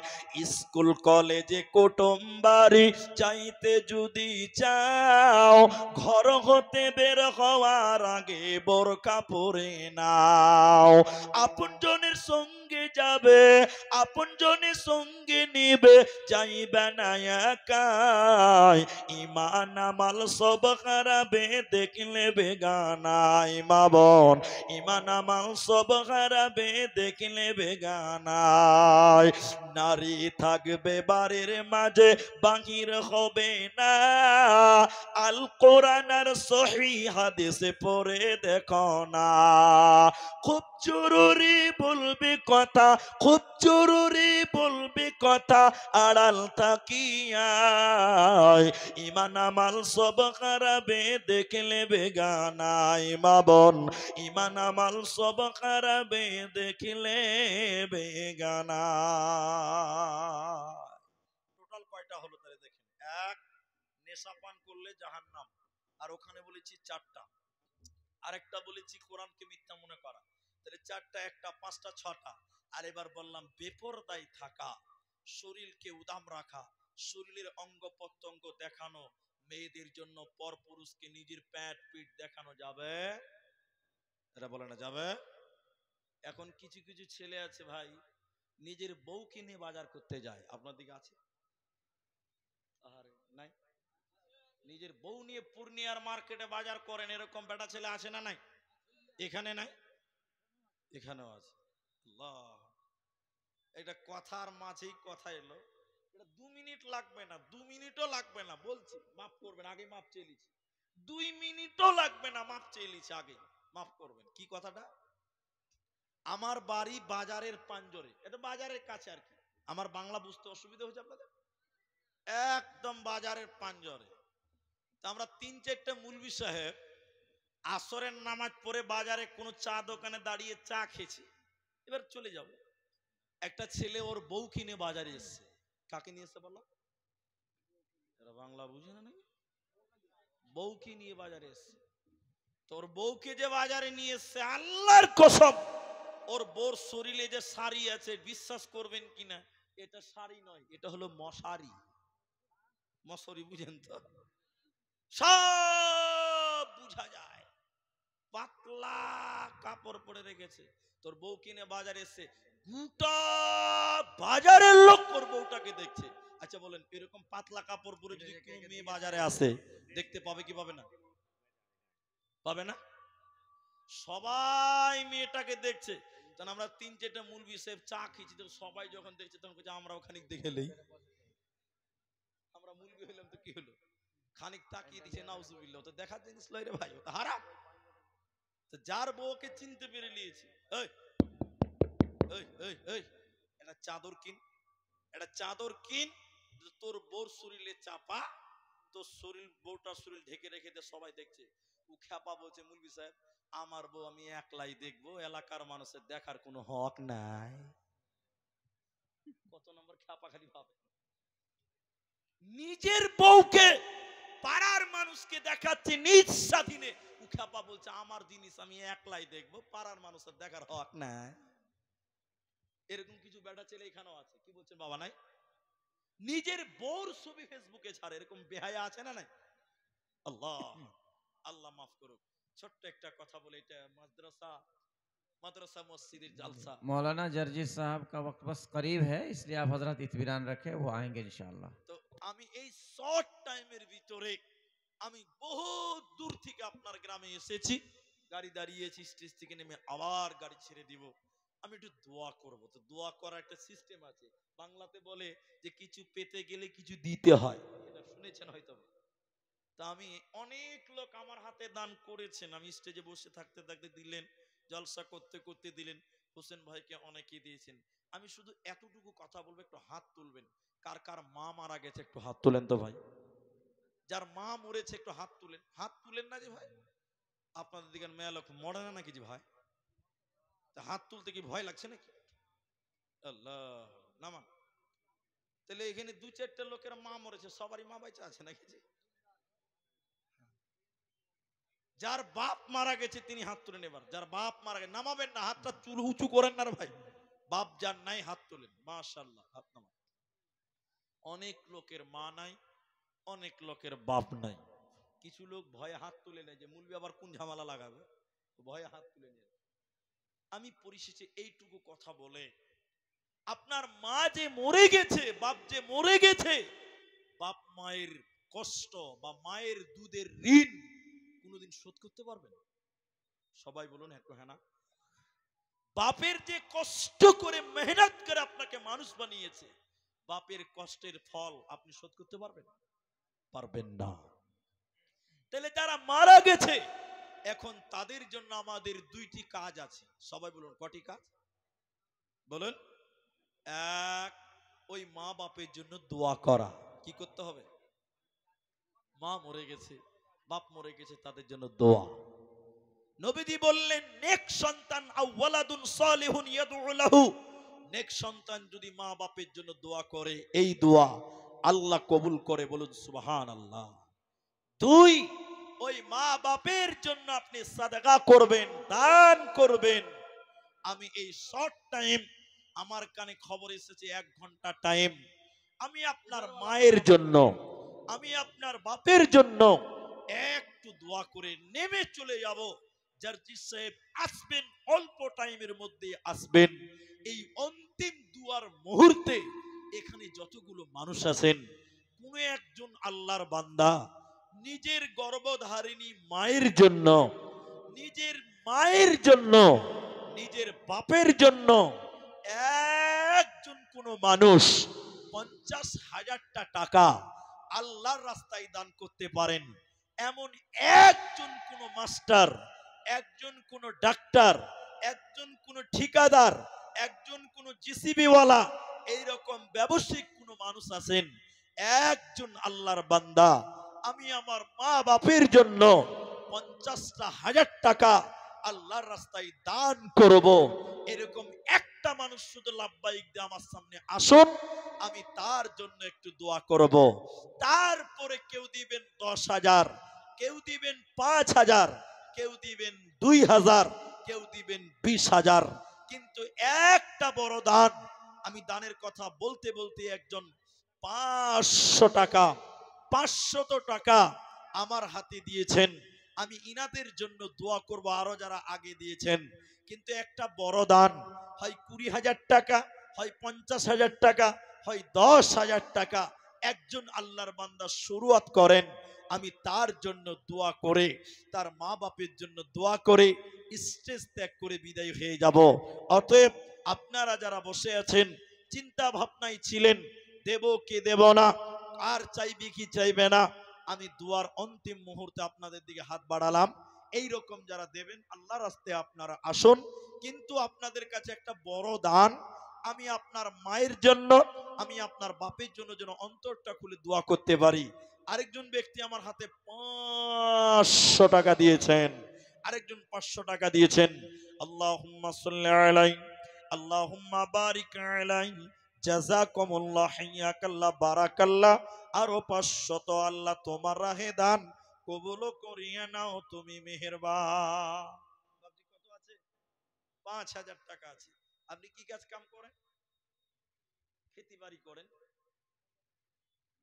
স্কুল কলেজে কুটুম বাড়ি চাইতে যদি চাও, ঘর হতে বের হওয়ার আগে বোরকা পরে নাও। আপনজনের সঙ্গে যাবে, আপনজনের সঙ্গে নিবে, যাইবে না একাই। ইমান আমাল সব হারাবে দেখলে বেগানাই। মা বোন, ইমান আমাল সব হারাবে দেখলে বেগানাই। নারী থাকবে বাড়ির মাঝে, বাহির হবে না। আল কোরআন আর সহিহ হাদিসে পড়ে দেখো না। খুব জরুরি বলবে কথা, খুব জরুরি বলবে কথা, আড়াল তাকিয়ায়। ইমান আমাল সব হারাবে দেখলে বেগানাই। মা বোন, ইমান আমাল সব হারাবে দেখলে বেগানা। টোটাল কয়টা হলো তাহলে দেখেন? এক, নেশা পান করলে জাহান্নাম, আর ওখানে বলেছি চারটা, আরেকটা বলেছি কোরআনকে মিথ্যা মনে করা, তাহলে চারটা, একটা, পাঁচটা, ছটা। আর এবার বললাম বেপরদায় থাকা, শরীরকে উদাম রাখা, শরীরের অঙ্গ প্রত্যঙ্গ দেখানো, মেয়েদের জন্য পর পুরুষকে নিজের প্যাট পিঠ দেখানো যাবে? এরা বলে না যাবে। এখন কিছু কিছু ছেলে আছে ভাই, নিজের বউকে নিয়ে বাজার করতে যায়। আপনার দিকে আছে? আরে নাই, নিজের বউ নিয়ে পূর্ণিয়ার মার্কেটে বাজার করেন, এরকম বেটা ছেলে আছে না নাই? এখানে নাই, এখানেও আছে। আল্লাহ, এটা কথার মাঝেই কথা এলো, এটা 2 মিনিট লাগবে না, 2 মিনিটও লাগবে না, বলছি মাফ করবেন, আগে মাফ চেয়েছি, 2 মিনিটও লাগবে না, মাফ চেয়েছি আগে, মাফ করবেন। কি কথাটা? আমার বাড়ি বাজারের পাঞ্জরে, এটা বাজারের কাছে আর কি। আমার বাংলা বুঝতে অসুবিধা হচ্ছে আপনাদের? একদম বাজারের পাঞ্জরে। আমরা 3-4টে মুলবি সাহেব আসরের নামাজ পড়ে বাজারে কোনো চা দোকানে দাঁড়িয়ে চা খেয়েছি। এবার চলে যাব, একটা ছেলে ওর বউ কিনে বাজারে এসছে। কাকে নিয়ে এসছে বলো? এরা বাংলা বুঝে না নাকি? বউকে নিয়ে বাজারে এসছে। তোর বউকে যে বাজারে নিয়ে এসছে, আল্লাহর কসম ওর বউর শরীরে যে শাড়ি আছে, বিশ্বাস করবেন কিনা, এটা শাড়ি নয়, এটা হলো মশারি। মশারি বুঝেন তো? সব বুঝা যায়, পাতলা কাপড় পরে রেখেছে। তোর বউ কিনে বাজারে এসছে, গোটা বাজারের লোক তোর বউটাকে দেখছে। আচ্ছা বলেন, এরকম পাতলা কাপড় পরে যদি কোনো মেয়ে বাজারে আসে, দেখতে পাবে কি পাবে না? পাবে না? সবাই মেয়েটাকে দেখছে। তখন আমরা 3-4টে মুলবি সাহেব চা খেয়েছি, তো সবাই যখন দেখছে তখন বলছে আমরা খানিক দেখে নেই। আমরা মুলবি হইলাম তো কি হলো, খানিক তাকিয়ে দিছে, নাউজুবিল্লাহ। তো দেখার জিনিস লয় রে ভাই, ওটা হারাম। তো যার বউকে চিনতে পেরে নিয়েছে, এই এই এই এই একটা চাদর কিন, একটা চাদর কিন, তোর বউর শরীরে চাপা, তোর শরীর, বউটার শরীর ঢেকে রেখে দে, সবাই দেখছে। ও খ্যাপা বলছে, মুলবি সাহেব আমার বউ আমি একলাই দেখবো, এলাকার মানুষের দেখার কোনো হক নাই। কত নম্বর খ্যাপা খালি ভাবে। নিজের বউকে পাড়ার মানুষকে দেখাচ্ছে নিজ স্বাধীনে, ও খ্যাপা বলছে আমার জিনিস আমি একলাই দেখবো, পাড়ার মানুষের দেখার হক নাই। এরকম কিছু বেটা ছেলে এখানেও আছে, কি বলছেন বাবা? নাই, নিজের বউর ছবি ফেসবুকে ছাড়ে, এরকম বেহায়া আছে না নাই? আল্লাহ আল্লাহ মাফ করুক। ছোট্ট একটা কথা বলে, এটা মাদ্রাসা মসজিদের জালসা। मौलाना जर्जी साहब का वक्त बस करीब है, इसलिए आप हजरत इत्मीनान रखें, वो आएंगे इंशाअल्लाह। তো আমি এই শর্ট টাইমের ভিতরে আমি বহু দূর থেকে আপনার গ্রামে এসেছি, গাড়ি দাঁড়িয়েছি, স্টেজ থেকে নেমে আবার গাড়ি ছেড়ে দিব। আমি একটু দোয়া করব। তো দোয়া করার একটা সিস্টেম আছে, বাংলাতে বলে যে কিছু পেতে গেলে কিছু দিতে হয়, এটা শুনেছেন হয়তো। তা আমি, অনেক লোক আমার হাতে দান করেছেন, আমি স্টেজে বসে থাকতে থাকতে দিলেন, জলসা করতে করতে দিলেন, হোসেন ভাইকে অনেকেই দিয়েছেন। আমি শুধু এতটুকু কথা বলবো, একটু হাত তুলবেন। কার কার মা মারা গেছে একটু হাত তুলেন তো ভাই। যার মা মরেছে একটু হাত তুলেন। হাত তুলেন না যে ভাই? আপনাদের দিকে মেয়ে লোক মরে না নাকি যে ভাই? তা হাত তুলতে কি ভয় লাগছে নাকি? আল্লাহ, নামান। তাহলে এখানে 2-4টা লোকের মা মরেছে, সবারই মা বাইচা আছে নাকি? যার বাপ মারা গেছে তিনি হাত তুলেন। এবার যার বাপ মারা গেছে, নামাবেন না, হাতটা চুল উঁচু করেন না ভাই। বাপ যার নাই হাত তোলেন, মাশাআল্লাহ, হাত নামান। অনেক লোকের মা নাই, অনেক লোকের বাপ নাই। কিছু লোক ভয়ে হাত তুলে নেয় যে মুলবি আবার কোন ঝামেলা লাগাবে, ভয়ে হাত তুলে নেয়। আমি পরিশেষে এইটুকু কথা বলে, আপনার মা যে মরে গেছে, বাপ যে মরে গেছে, বাপ মায়ের কষ্ট বা মায়ের দুধের ঋণ কোনোদিন শোধ করতে পারবেন? সবাই বলুন একটু হ্যাঁ না। বাপের যে কষ্ট করে মেহনত করে আপনাকে মানুষ বানিয়েছে, বাপের কষ্টের ফল আপনি শোধ করতে পারবেন? পারবেন না। তাহলে যারা মারা গেছে এখন তাদের জন্য আমাদের 2টি কাজ আছে। সবাই বলুন কটি কাজ বলুন? এক, ওই মা বাপের জন্য দোয়া করা। কি করতে হবে? মা মরে গেছে, বাপ মরে গেছে, তাদের জন্য দোয়া। নবীজি বললেন, নেক সন্তান আওয়ালাদুন সালিহুন ইয়াদউ লাহু, নেক সন্তান যদি মা বাপের জন্য দোয়া করে, এই দোয়া আল্লাহ কবুল করে, বলুন সুবহানাল্লাহ। 2, ওই মা বাপের জন্য আপনি সাদাকা করবেন, দান করবেন। আমি এই শর্ট টাইম, আমার কানে খবর এসেছে 1 ঘন্টা টাইম, আমি আপনার মায়ের জন্য, আমি আপনার বাপের জন্য একটু দোয়া করে নেমে চলে যাব। জার্জি সাহেব আসবেন, অল্প টাইমের মধ্যে আসবেন। এই অন্তিম দুয়ার মুহূর্তে এখানে যতগুলো মানুষ আছেন, কোন একজন আল্লাহর বান্দা নিজের গর্ভধারিণী মায়ের জন্য, নিজের মায়ের জন্য, নিজের বাপের জন্য একজন কোন মানুষ 50,000টা টাকা আল্লাহর রাস্তায় দান করতে পারেন, এমন একজন কোন মাস্টার, একজন কোন ডাক্তার, একজন কোন ঠিকাদার, একজন কোন জিসিবি ওয়ালা, এইরকম ব্যবসায়িক কোন মানুষ আছেন, একজন আল্লাহর বান্দা আমি আমার মা বাপের জন্য 50,000 টাকা আল্লাহর রাস্তায় দান করব, এরকম একটা মানুষ শুধু লাব্বাইক দিয়ে আমার সামনে আসুন, আমি তার জন্য একটু দোয়া করব। তারপরে কেউ দিবেন 10,000, কেউ দিবেন 5,000, কেউ দিবেন 2,000, কেউ দিবেন 20,000, কিন্তু একটা বড় দান, আমি দানের কথা বলতে বলতে একজন 500 টাকা 500 টাকা আমার হাতে দিয়েছেন। আমি ইনাদের জন্য দোয়া করব, আরো যারা আগে দিয়েছেন। কিন্তু একটা বড় দান, হয় 20,000 টাকা, হয় 50,000 টাকা, হয় 10,000 টাকা, একজন আল্লাহর বান্দা শুরুয়াত করেন, আমি তার জন্য দোয়া করে, তার মা বাপের জন্য দোয়া করে স্টেজ ত্যাগ করে বিদায় হয়ে যাব। অতএব আপনারা যারা বসে আছেন, চিন্তা ভাবনায় ছিলেন দেব কি দেব না, আর চাইবে কি চাইবে না, আমি দুয়ার অন্তিম মুহূর্তে আপনাদের দিকে হাত বাড়ালাম। এই রকম যারা দেবেন আল্লাহর রাস্তায় আপনারা আসুন, কিন্তু আপনাদের কাছে একটা বড় দান, আমি আপনার মায়ের জন্য, আমি আপনার বাপের জন্য যেন অন্তরটা খুলে দোয়া করতে পারি। আরেকজন ব্যক্তি আমার হাতে 500 টাকা দিয়েছেন, আরেকজন 500 টাকা দিয়েছেন। আল্লাহুম্মা সাল্লি আলাইহি, আল্লাহুম্মা বারিক আলাইহি, জাযাকুমুল্লাহ, হাইয়াকাল্লাহ, বারাকাল্লাহ। আরো 500 আল্লাহ তোমার রাহে দান কবুল করিয়া নাও, তুমি মেহেরবান। কত আছে? 5,000 টাকা আছে। আপনি কি কাজ কাম করেন? খেতি বাড়ি করেন?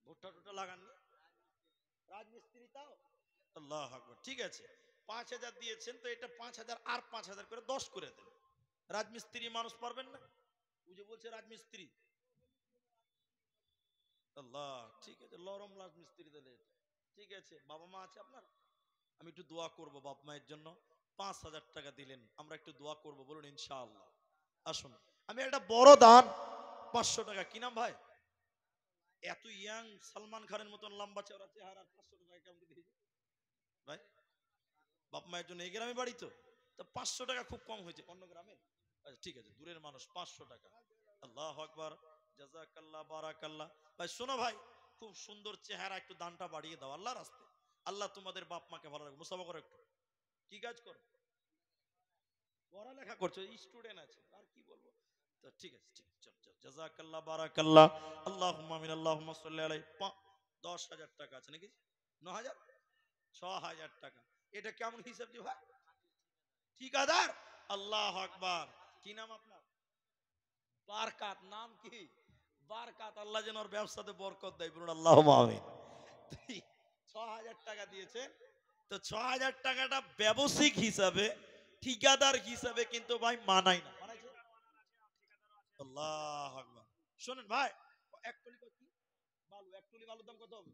ভুট্টা টুট্টা লাগাননি? রাজমিস্ত্রি তাও? আল্লাহু আকবার। ঠিক আছে, 5,000 দিয়েছেন, তো এটা 5,000 আর 5,000 করে 10 করে দেন। রাজমিস্ত্রি মানুষ পারবেন না? বুঝে বলছে রাজমিস্ত্রি। আল্লাহ, ঠিক আছে, লরম রাজমিস্ত্রি দিলে। ঠিক আছে, বাবা মা আছে আপনার? আমি একটু দোয়া করব বাপ মায়ের জন্য। 5,000 টাকা দিলেন, আমরা একটু দোয়া করব, বলুন ইনশাআল্লাহ। আসুন, আমি একটা বড় দান 500 টাকা। কি নাম ভাই? এত ইয়াং সালমান খানের মতন লম্বা চওড়া চেহারা, 500 টাকা কেমন দিয়েছে ভাই? বাপ মায়ের জন্য। এই গ্রামে বাড়ি তো, তো 500 টাকা খুব কম হয়েছে। অন্য গ্রামে? আচ্ছা ঠিক আছে, দূরের মানুষ, 500 টাকা। আল্লাহু আকবার, জাযাকাল্লাহ, বারাকাল্লাহ। ভাই শোনো ভাই, খুব সুন্দর চেহারা, একটু দানটা বাড়িয়ে দাও আল্লাহর রাস্তায়। আল্লাহ তোমাদের বাপ মাকে ভালো রাখবে। মুসাফা করো একটু। কি কাজ করো? পড়ালেখা করছো, স্টুডেন্ট আছে, আর কি বলবো। তো ঠিক আছে, ঠিক আছে, চল চল, জাযাকাল্লাহ, বারাকাল্লাহ। আল্লাহুম্মা আমিন, আল্লাহুম্মা সাল্লি আলাইহি। 10,000 টাকা আছে নাকি? 9,000, 6,000 টাকা। এটা কেমন হিসাব যে ভাই? ঠিকাদার। আল্লাহু আকবার। কি নাম আপনার? বারকাত। নাম কি? বারকাত। আল্লাহ যেন ওর ব্যবসাতে বরকত দেয়, বলুন আল্লাহুম্মা আমিন। 6,000 টাকা দিয়েছেন, তো 6,000 টাকাটা ব্যবসায়িক হিসাবে, ঠিকাদার হিসাবে কিন্তু ভাই মানায় না। মানাইছে? আল্লাহু আকবার। শুনেন ভাই, এক টলি কি বালু, এক টলি বালুর দাম কত হবে?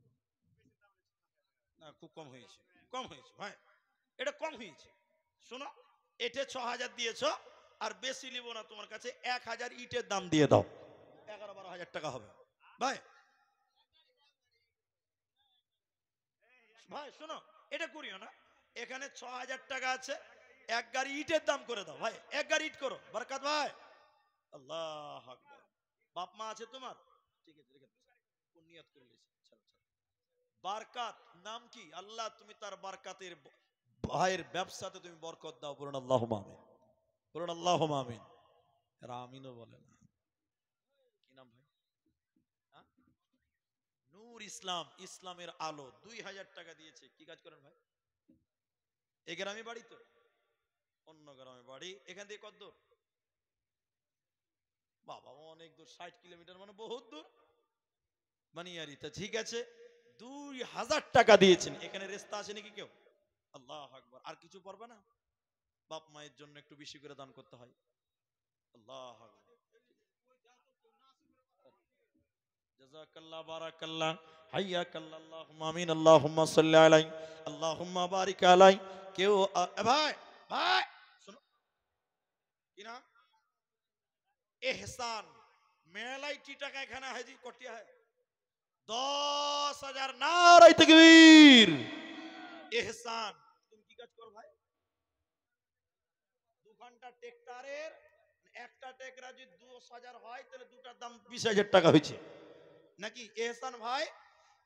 না, খুব কম হয়েছে, কম হয়েছে ভাই, এটা কম হয়েছে। শোনো, এটা 6,000 দিয়েছো, আর বেশি নিব না তোমার কাছে, 1,000 ইটের দাম দিয়ে দাও, 11-12 হাজার টাকা হবে ভাই। ভাই শোনো, এটা করিও না। এখানে 6,000 টাকা আছে, এক গাড়ি ইটের দাম করে দাও ভাই, এক গাড়ি ইট করো। বরকত ভাই। আল্লাহ আকবার। বাপ মা আছে তোমার? ঠিক আছে, রেখে দাও। কোন নিয়ত করে লিয়েছে, ছাড়ো ছাড়ো। বারকাত নাম কি? আল্লাহ তুমি তার বারকাতের ভাইয়ের ব্যবসাতে তুমি বরকত দাও, বলুন আল্লাহুম্মা আমিন, বলুন আল্লাহুম্মা আমিন। এরা আমিনও বলে না। কি নাম ভাই? হ্যাঁ? নূর ইসলাম, ইসলামের আলো। 2,000 টাকা দিয়েছে। কি কাজ করেন ভাই? এই গ্রামে বাড়ি তো? অন্য গ্রামে বাড়ি। এখান থেকে কত দূর? বাবা, অনেক দূর, 60 কিলোমিটার, মানে বহুত দূর। বানিয়ারিতে। ঠিক আছে, 2,000 টাকা দিয়েছেন। এখানে রেস্তা আছে নাকি কেউ? আল্লাহ আকবার। আর কিছু পারবে না? বাপ মায়ের জন্য একটু বেশি করে দান করতে হয়। আল্লাহ আকবার। জাযাকাল্লাহ, বারাকাল্লাহ, হাইয়াকাল্লাহ, আল্লাহুম্মা আমিন, আল্লাহুম্মা সাল্লি আলাইহি, আল্লাহুম্মা বারিক আলাইহি। কেউ ভাই, ভাই শোনো, কি না? এহসান। মেলাইটি টাকা এখানে হাজির করতে হয়। 10,000 নারায়ে তাকবীর। এহসান। তুমি কি কাজ করো ভাই? 2 ঘন্টা ট্রাক্টরের, একটা ট্রাক্টর যদি 10,000 হয়, তাহলে দুটার দাম 20,000 টাকা হয়েছে। নাকি? এহসান ভাই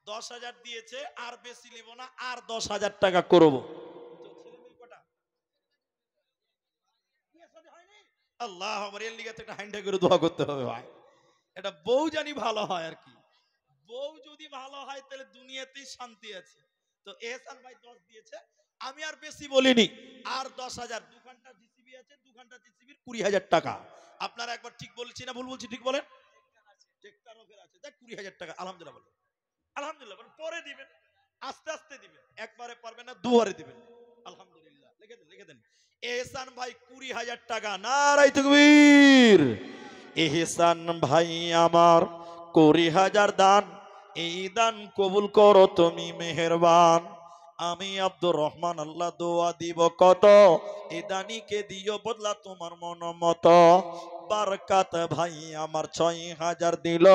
10,000 দিয়েছে, আর বেশি নিব না, আর 10,000 টাকা করবো। তো ছেলে মেয়ে কটা? আল্লাহ আমার এর লিগে তো একটা হাইন্ডা করে দোয়া করতে হবে ভাই। এটা বউ জানি ভালো হয় আর কি। বউ যদি ভালো হয় তাহলে দুনিয়াতেই শান্তি আছে। তো এহসান ভাই 10 দিয়েছে, আমি আর বেশি বলিনি, আর 10,000। 2 ঘন্টা জিসিবি আছে, 2 ঘন্টা জিসিবির 20,000 টাকা। আপনারা একবার ঠিক বলছি না ভুল বলছি? ঠিক বলেন। টেক্কার ওপর আছে, দেখ 20,000 টাকা। আলহামদুলিল্লাহ বলেন। আলহামদুলিল্লাহ বলেন। পরে দিবেন, আস্তে আস্তে দিবেন, একবারে পারবেন না, দুবারে দিবেন। আলহামদুলিল্লাহ লিখে দেন, লিখে দেন। এহসান ভাই 20,000 টাকা। নারায়ে তাকবীর। এহসান ভাই আমার 20,000 দান, এই দান কবুল করো তুমি মেহেরবান। আমি আব্দুর রহমান আল্লাহ দোয়া দিব কত, এ দানিকে দিও বদলা তোমার মন মতো। বারকাত ভাই আমার 6,000 দিল,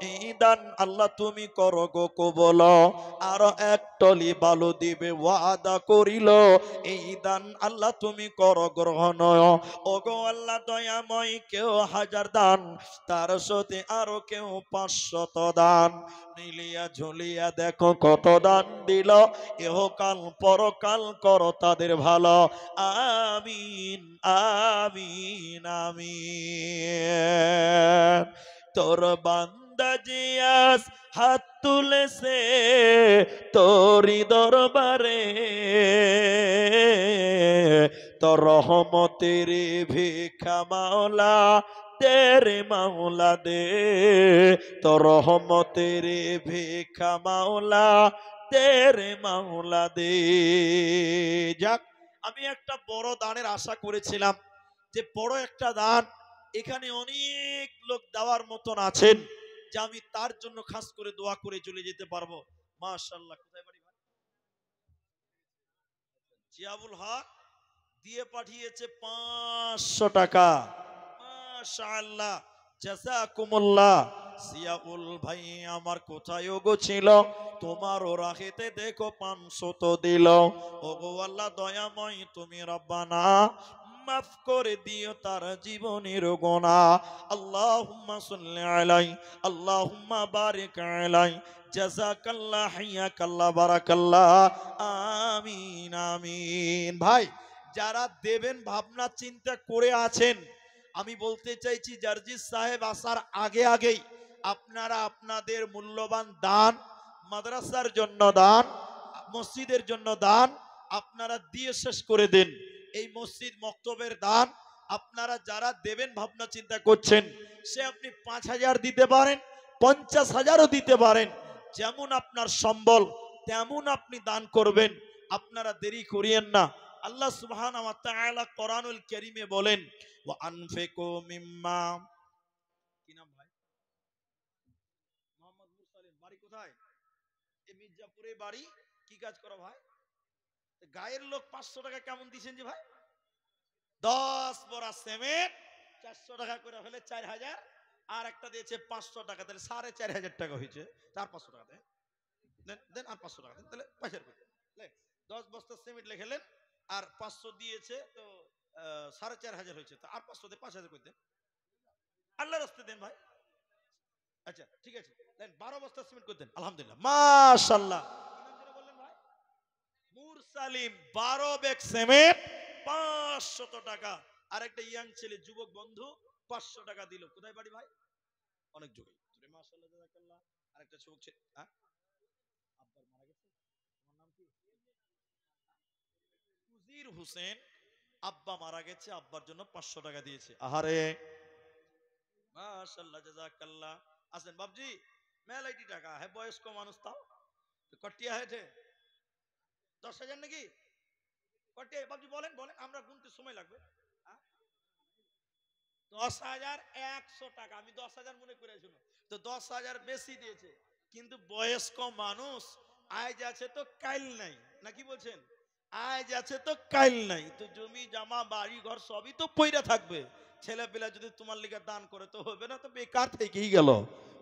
এই দান আল্লাহ তুমি করো গো কবুল। আর এক টলি বালু দিবে ওয়াদা করিল, এই দান আল্লাহ তুমি করো গ্রহণ। ওগো আল্লাহ দয়াময়, কেউ 1000 দান, তার সাথে আরো কেউ 500 দান, মিলিয়া ঝুলিয়া দেখো কত দান দিল। ইহকাল পরকাল করো তাদের ভালো। আমিন আমিন আমিন। তোর বান্দা জিয়াস হাত তুলেছে তোরি দরবারে, তোর রহমতের ভিক্ষা মাওলা তেরে মাওলা দে, তোর রহমতের ভিক্ষা মাওলা তেরে মাওলা দে। যাক, আমি একটা বড় দানের আশা করেছিলাম, যে বড় একটা দান এখানে অনেক লোক দেওয়ার মতন আছেন, যে আমি তার জন্য খাস করে দোয়া করে চলে যেতে পারবো। মাশাআল্লাহ। কোথায় বাড়ি ভাই? জিয়াবুল হক দিয়ে পাঠিয়েছে 500 টাকা। মাশাআল্লাহ, জাযাকুমুল্লাহ। জিয়াউল ভাই আমার কোথায় গো ছিল, তোমারও রাখিতে দেখো 500 তো দিল। ওগো আল্লাহ দয়াময় তুমি রব্বানা, মাফ করে দিও তার জীবনের গুনাহ। আল্লাহুম্মা সাল্লি আলাই, আল্লাহুম্মা বারিক আলাই, জাযাকাল্লাহ হাইয়াকাল্লাহ বারাকাল্লাহ। আমিন আমিন। ভাই যারা দেবেন ভাবনা চিন্তা করে আছেন, আমি বলতে চাইছি জার্জিস সাহেব আসার আগে আগেই আপনারা আপনাদের মূল্যবান দান, মাদ্রাসার জন্য দান, মসজিদের জন্য দান আপনারা দিয়ে শেষ করে দেন। এই মসজিদ মক্তবের দান আপনারা যারা দেবেন ভাবনা চিন্তা করছেন, সে আপনি 5,000 দিতে পারেন, 50,000ও দিতে পারেন, যেমন আপনার সম্বল তেমন আপনি দান করবেন। আপনারা দেরি করিয়েন না। আল্লাহ সুবহানাহু ওয়া তাআলা কোরআনুল কারীমে বলেন, ওয়া আনফিকু মিম্মা, কি নাম ভাই? মোহাম্মদ মুরসালিন। বাড়ি কোথায়? এই মির্জাপুরে বাড়ি। কি কাজ করো ভাই? গায়ের লোক 500 টাকা কেমন দিয়েছেন যে ভাই? 10 বড়া সিমেন্ট 400 টাকা করে হলে 4,000, আর একটা দিয়েছে 500 টাকা, তাহলে 4,500 টাকা হয়েছে। তার 500 টাকা দেন, দেন আর 500 টাকা দেন, তাহলে 10 বস্তা সিমেন্ট লেখেলেন, আর 500 দিয়েছে, তো 4,500 হয়েছে। তো আর 500 দিয়ে 5,000 করে দেন, আল্লাহর রাস্তায় দেন ভাই। আচ্ছা ঠিক আছে, দেন 12 বস্তা সিমেন্ট করে দেন। আলহামদুলিল্লাহ, মাশাআল্লাহ। কি নাম যেন বললেন ভাই? মুরসালিম। 12 ব্যাগ সিমেন্ট 500 টাকা। আর একটা ইয়াং ছেলে যুবক বন্ধু 500 টাকা দিল। কোথায় বাড়ি ভাই? অনেক যুবক। মাশাআল্লাহ, জাযাকাল্লাহ। আরেকটা যুবক ছেলে, হ্যাঁ আব্বার মারা গেছে, তোমার নাম কি? উজির হোসেন। আব্বা মারা গেছে, আব্বার জন্য 500 টাকা দিয়েছে। আহারে মাশাআল্লাহ, জাযাকাল্লাহ। আসেন বাবজি, মেলাইটি টাকা হে, বয়স্ক মানুষ তাও কটিয়া হেঠে 10,000 নাকি কটিয়া? বাবজি বলেন বলেন, আমরা গুনতে সময় লাগবে। 10,100 টাকা। আমি 10,000 মনে করে শুনো, তো 10,000 বেশি দিয়েছে, কিন্তু বয়স্ক মানুষ, আজ আছে তো কাইল নাই, নাকি বলছেন? আজ আছে তো কাইল নাই, তো জমি জামা বাড়ি ঘর সবই তো পইরা থাকবে। ছেলে পেলা যদি তোমার লিগে দান করে তো হবে না, তো বেকার থেকেই গেল।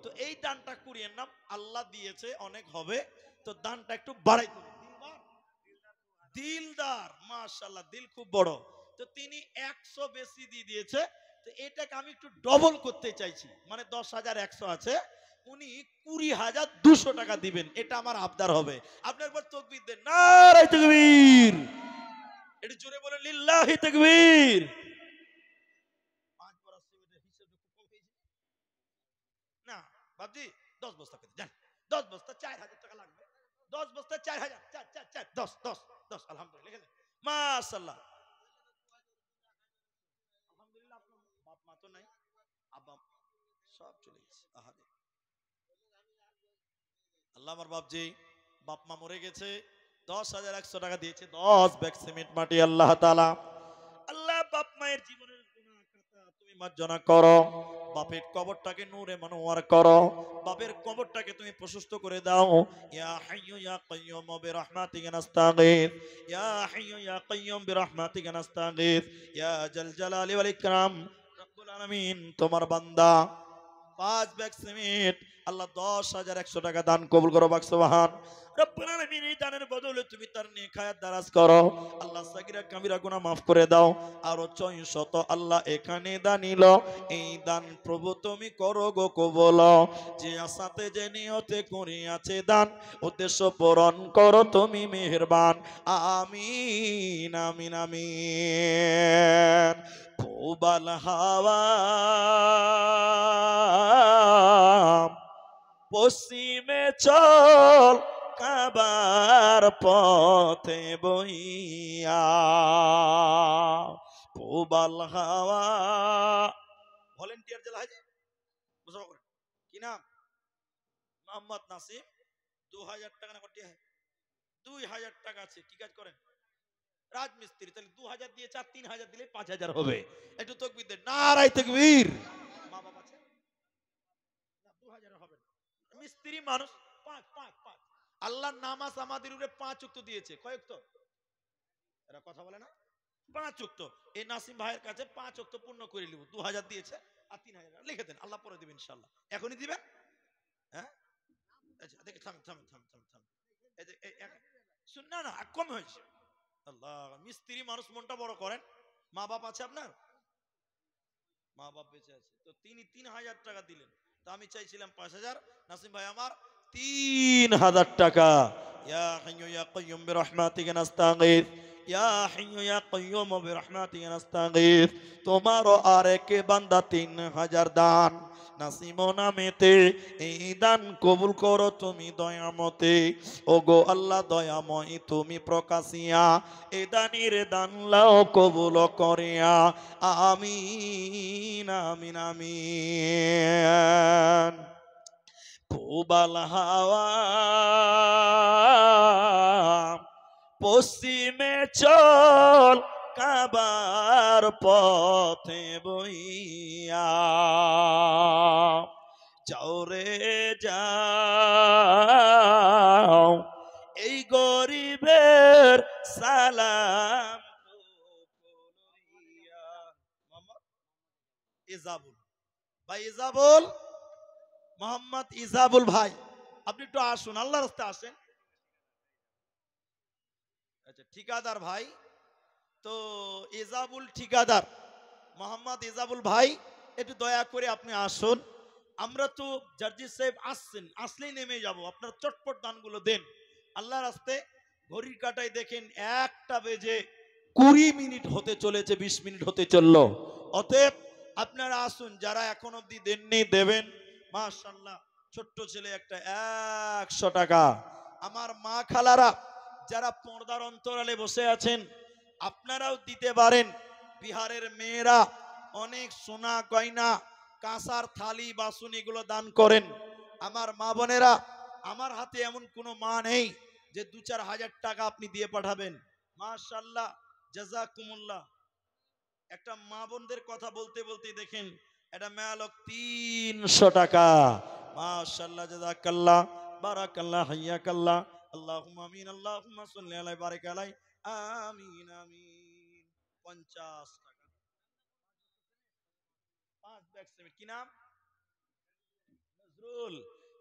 তো এই দানটা করিয়েন না, আল্লাহ দিয়েছে অনেক হবে, তো দানটা একটু বাড়াই দেবেন। দিলদার, মাশাআল্লাহ, দিল খুব বড়। তো তিনি 100 বেশি দিয়ে দিয়েছে, তো এটাকে আমি একটু ডবল করতে চাইছি, মানে 10,100 আছে, উনি 20,200 টাকা দিবেন, এটা আমার আবদার হবে। আপনার পর তাকবীর দেন, নারায়ে তাকবীর। একটু জোরে বলেন লিল্লাহি তাকবীর। পাঁচ বড় সিমেন্টের হিসাব খুব কম হয়েছে না বাবজি? 10 বস্তা করে যান, 10 বস্তা 4,000 টাকা লাগবে। 10 বস্তা 4,000, 4 4 4 10 10 10 আলহামদুলিল্লাহ লিখে দেন। মাশাআল্লাহ আলহামদুলিল্লাহ। আপনার বাপ মা তো নাই, আব্বা সব চলে গেছে। আহারে আল্লাহ, আমার বাপজি বাপ মা মরে গেছে, 10,100 টাকা দিয়েছে 10 ব্যাগ সিমেন্ট মাটি। আল্লাহ তাআলা, আল্লাহ বাপ মায়ের জীবনের গুনাহ খাতা তুমি মার্জনা করো, বাপের কবরটাকে নূরে মনোয়ার করো, বাপের কবরটাকে তুমি প্রশস্ত করে দাও। ইয়া হাইয়্যু ইয়া কাইয়্যুম বিরহমাতিকা নাস্তাগীথ, ইয়া হাইয়্যু ইয়া কাইয়্যুম বিরহমাতিকা নাস্তাগীথ, ইয়া জাল জালালি ওয়াল ইকরাম। রব্বুল আলামিন তোমার বান্দা 5 ব্যাগ সিমেন্ট আল্লাহ 10,100 টাকা দান কবুল করো। বাক সুবহান। রব্বুল আলামিন এই দানের বদলে তুমি তার নেক হায়াত দারাজ করো। আল্লাহ সাগীরা কাবীরা গুনাহ maaf করে দাও। আরো 600 আল্লাহ এখানে দানিল, এই দান প্রভু তুমি করো গো কবুল। যে আশাতে যে নিয়তে করিয়াছে দান, উদ্দেশ্য পূরণ করো তুমি মেহেরবান। আমিন আমিন আমিন। পূবাল হাওয়া পশ্চিমে চল, কাবার পথে বইয়া। পূবাল হাওয়া ভলেন্টিয়ার জেলা হাজি মুসাফা করেন, কি নাম? মোহাম্মদ নাসিম। 2,000 টাকা না কটি? 2,000 টাকা আছে, কি কাজ করেন? রাজমিস্ত্রি। তাহলে 2,000 দিয়ে 4 3,000 দিলে 5,000 হবে। একটু তাকবীর দেন, নারায়ে তাকবীর। মা বাবা আছে না? 2,000 হবে না, মিস্ত্রি মানুষ। 5 5 5 আল্লাহ নামাজ আমাদের উপরে 5 ওয়াক্ত দিয়েছে। কয় ওয়াক্ত? এরা কথা বলে না। 5 ওয়াক্ত। এই নাসিম ভাইয়ের কাছে 5 ওয়াক্ত পূর্ণ করে নিব। 2,000 দিয়েছে আর 3,000 লিখে দেন, আল্লাহ পরে দিবেন ইনশাআল্লাহ। এখনই দিবেন? হ্যাঁ আচ্ছা দেখে থাম থাম থাম থাম থাম। এই যে শুন না না কম হয়েছে। আল্লাহ, মিস্ত্রি মানুষ, মনটা বড় করেন। মা বাপ আছে আপনার? মা বাপ বেঁচে আছে, তো তিনি 3,000 টাকা দিলেন, তো আমি চাইছিলাম 5,000। নাসিম ভাই আমার 3,000 টাকা। ইয়া হাইয়্যু ইয়া কাইয়্যুম বিরহমাতিকা নাস্তাগীথ, ইয়া হাইয়্যু ইয়া কাইয়্যুম বিরহমাতিকা নাস্তাগীথ। তোমারও আরেক বান্দা 3,000 দান নাসিম নামেতে, এই দান কবুল করো তুমি দয়ামতে। ওগো আল্লাহ দয়াময় তুমি প্রকাশিয়া, এ দানের দান লাও কবুল করিয়া। আমিন আমিন আমিন। পূবাল হাওয়া পশ্চিমে চল, কাবার পথে বইয়া। যাও রে যাও, এই গরিবের সালাম ইজাবুল ভাই, ইজাবুল মোহাম্মদ ইজাবুল ভাই, আপনি একটু আসুন, আল্লাহর রাস্তায় আসেন। আচ্ছা ঠিকাদার ভাই, তো ইজাবুল ঠিকাদার মোহাম্মদ ইজাবুল ভাই, একটু দয়া করে আপনি আসুন। আমরা তো জার্জিস সাহেব আসছেন, আসলেই নেমে যাব, আপনার চটপট দানগুলো দেন আল্লাহর রাস্তায়। ঘড়ির কাটায় দেখেন 1টা বেজে 20 মিনিট হতে চলেছে, 20 মিনিট হতে চললো। অতএব আপনারা আসুন, যারা এখন অবধি দেননি দেবেন। মাশাআল্লাহ, ছোট্ট ছেলে একটা 100 টাকা। আমার মা খালারা যারা পর্দার অন্তরালে বসে আছেন, আপনারাও দিতে পারেন। বিহারের মেয়েরা অনেক সোনা গয়না, কাঁসার থালি বাসন এগুলো দান করেন। আমার মা বোনেরা, আমার হাতে এমন কোনো মা নেই যে 2-4 হাজার টাকা আপনি দিয়ে পাঠাবেন। মাশাআল্লাহ, জাযাকুমুল্লাহ। একটা মা বোনদের কথা বলতে বলতে দেখেন এটা মেয়ালক 300 টাকা। মাশাআল্লাহ, জাযাকাল্লাহ, বারাকাল্লাহ, হাইয়াকাল্লাহ। আল্লাহুম্মা আমিন, আল্লাহুম্মা সাল্লি আলাইহি বারিক আলাইহি। আমিন আমিন। 50 টাকা 5 ব্যাগ সিমেন্ট। কি নাম? নজরুল।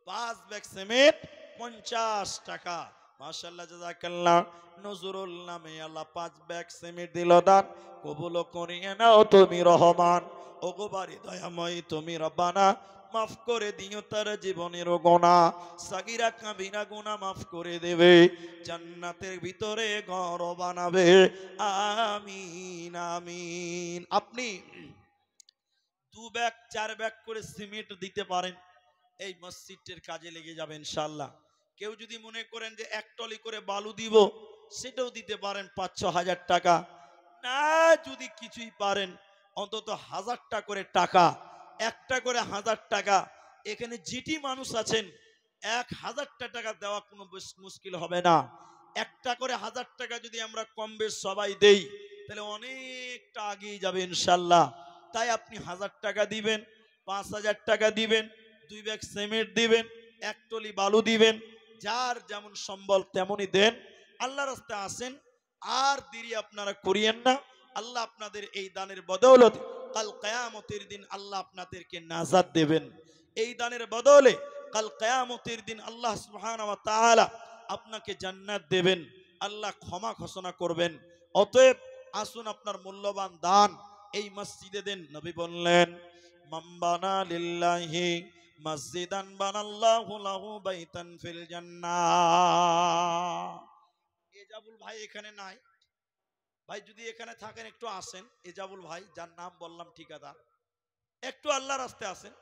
5 ব্যাগ সিমেন্ট 50 টাকা। মাশাআল্লাহ, জাযাকাল্লাহ। নজরুল নামে আল্লাহ 5 ব্যাগ সিমেন্ট দিল দান, কবুল করিয়ে নাও তুমি রহমান। ওগো বাড়ি দয়াময় তুমি রব্বানা, মাফ করে দিও তার জীবনের গুনাহ, সাগীরা কাবীরা গুনাহ মাফ করে দেবে, জান্নাতের ভিতরে ঘর বানাবে। আমিন আমিন। আপনি 2 ব্যাগ 4 ব্যাগ করে সিমেন্ট দিতে পারেন, এই মসজিদের কাজে লেগে যাবে ইনশাআল্লাহ। কেউ যদি মনে করেন যে 1 টলি করে বালু দিব, সেটাও দিতে পারেন 5-6 হাজার টাকা। না যদি কিছুই পারেন, অন্তত 1000টা করে টাকা, একটা করে 1000 টাকা। এখানে জিটি মানুষ আছেন, 1000টা টাকা দেওয়া কোনো মুশকিল হবে না। একটা করে 1000 টাকা যদি আমরা কম বেশ সবাই দেই, তাহলে অনেকটা এগিয়ে যাবে ইনশাআল্লাহ। তাই আপনি 1000 টাকা দিবেন, 5000 টাকা দিবেন, 2 ব্যাগ সিমেন্ট দিবেন, 1 টলি বালু দিবেন, যার যেমন সম্বল তেমনই দেন। আল্লাহর রাস্তায় আসেন, আর দেরি আপনারা করিয়েন না। আল্লাহ আপনাদের এই দানের বদৌলত কাল কিয়ামতের দিন আল্লাহ আপনাদেরকে নাজাত দেবেন। এই দানের বদলে কাল কিয়ামতের দিন আল্লাহ সুবহানাহু ওয়া তাআলা আপনাকে জান্নাত দেবেন, আল্লাহ ক্ষমা ঘোষণা করবেন। অতএব আসুন আপনার মূল্যবান দান এই মসজিদে দেন। নবী বললেন, মাম্বানা লিল্লাহি মসজিদান বানাল্লাহু লাহু বাইতান ফিল জান্নাহ। এজাবুল ভাই এখানে নাই, ভাই যদি এখানে থাকেন একটু আসেন। এজাবুল ভাই, যার নাম বললাম ঠিকাদার, একটু আল্লাহর রাস্তায় আসেন।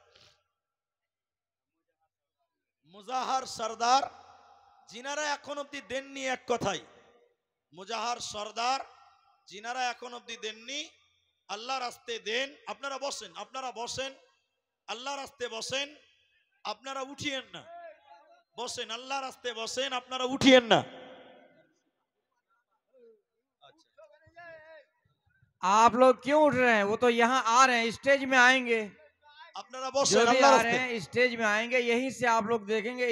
মুজাহার সরদার, যিনারা এখন অব্দি দেননি, এক কথাই মুজাহার সরদার, যিনারা এখন অব্দি দেননি, আল্লাহর রাস্তায় দেন। আপনারা বসেন, আপনারা বসেন, আল্লাহর রাস্তায় বসেন, আপনারা উঠিয়েন না। বসেন, আল্লাহর রাস্তায় বসেন, আপনারা উঠিয়েন না। आप लोग क्यों उठ रहे हैं? वो तो यहाँ आ रहे हैं, स्टेज में आएंगे। আপনারা जो বসেন, भी আল্লাহর आ रहे রাস্তায়। हैं स्टेज में आएंगे, यहीं से आप लोग देखेंगे।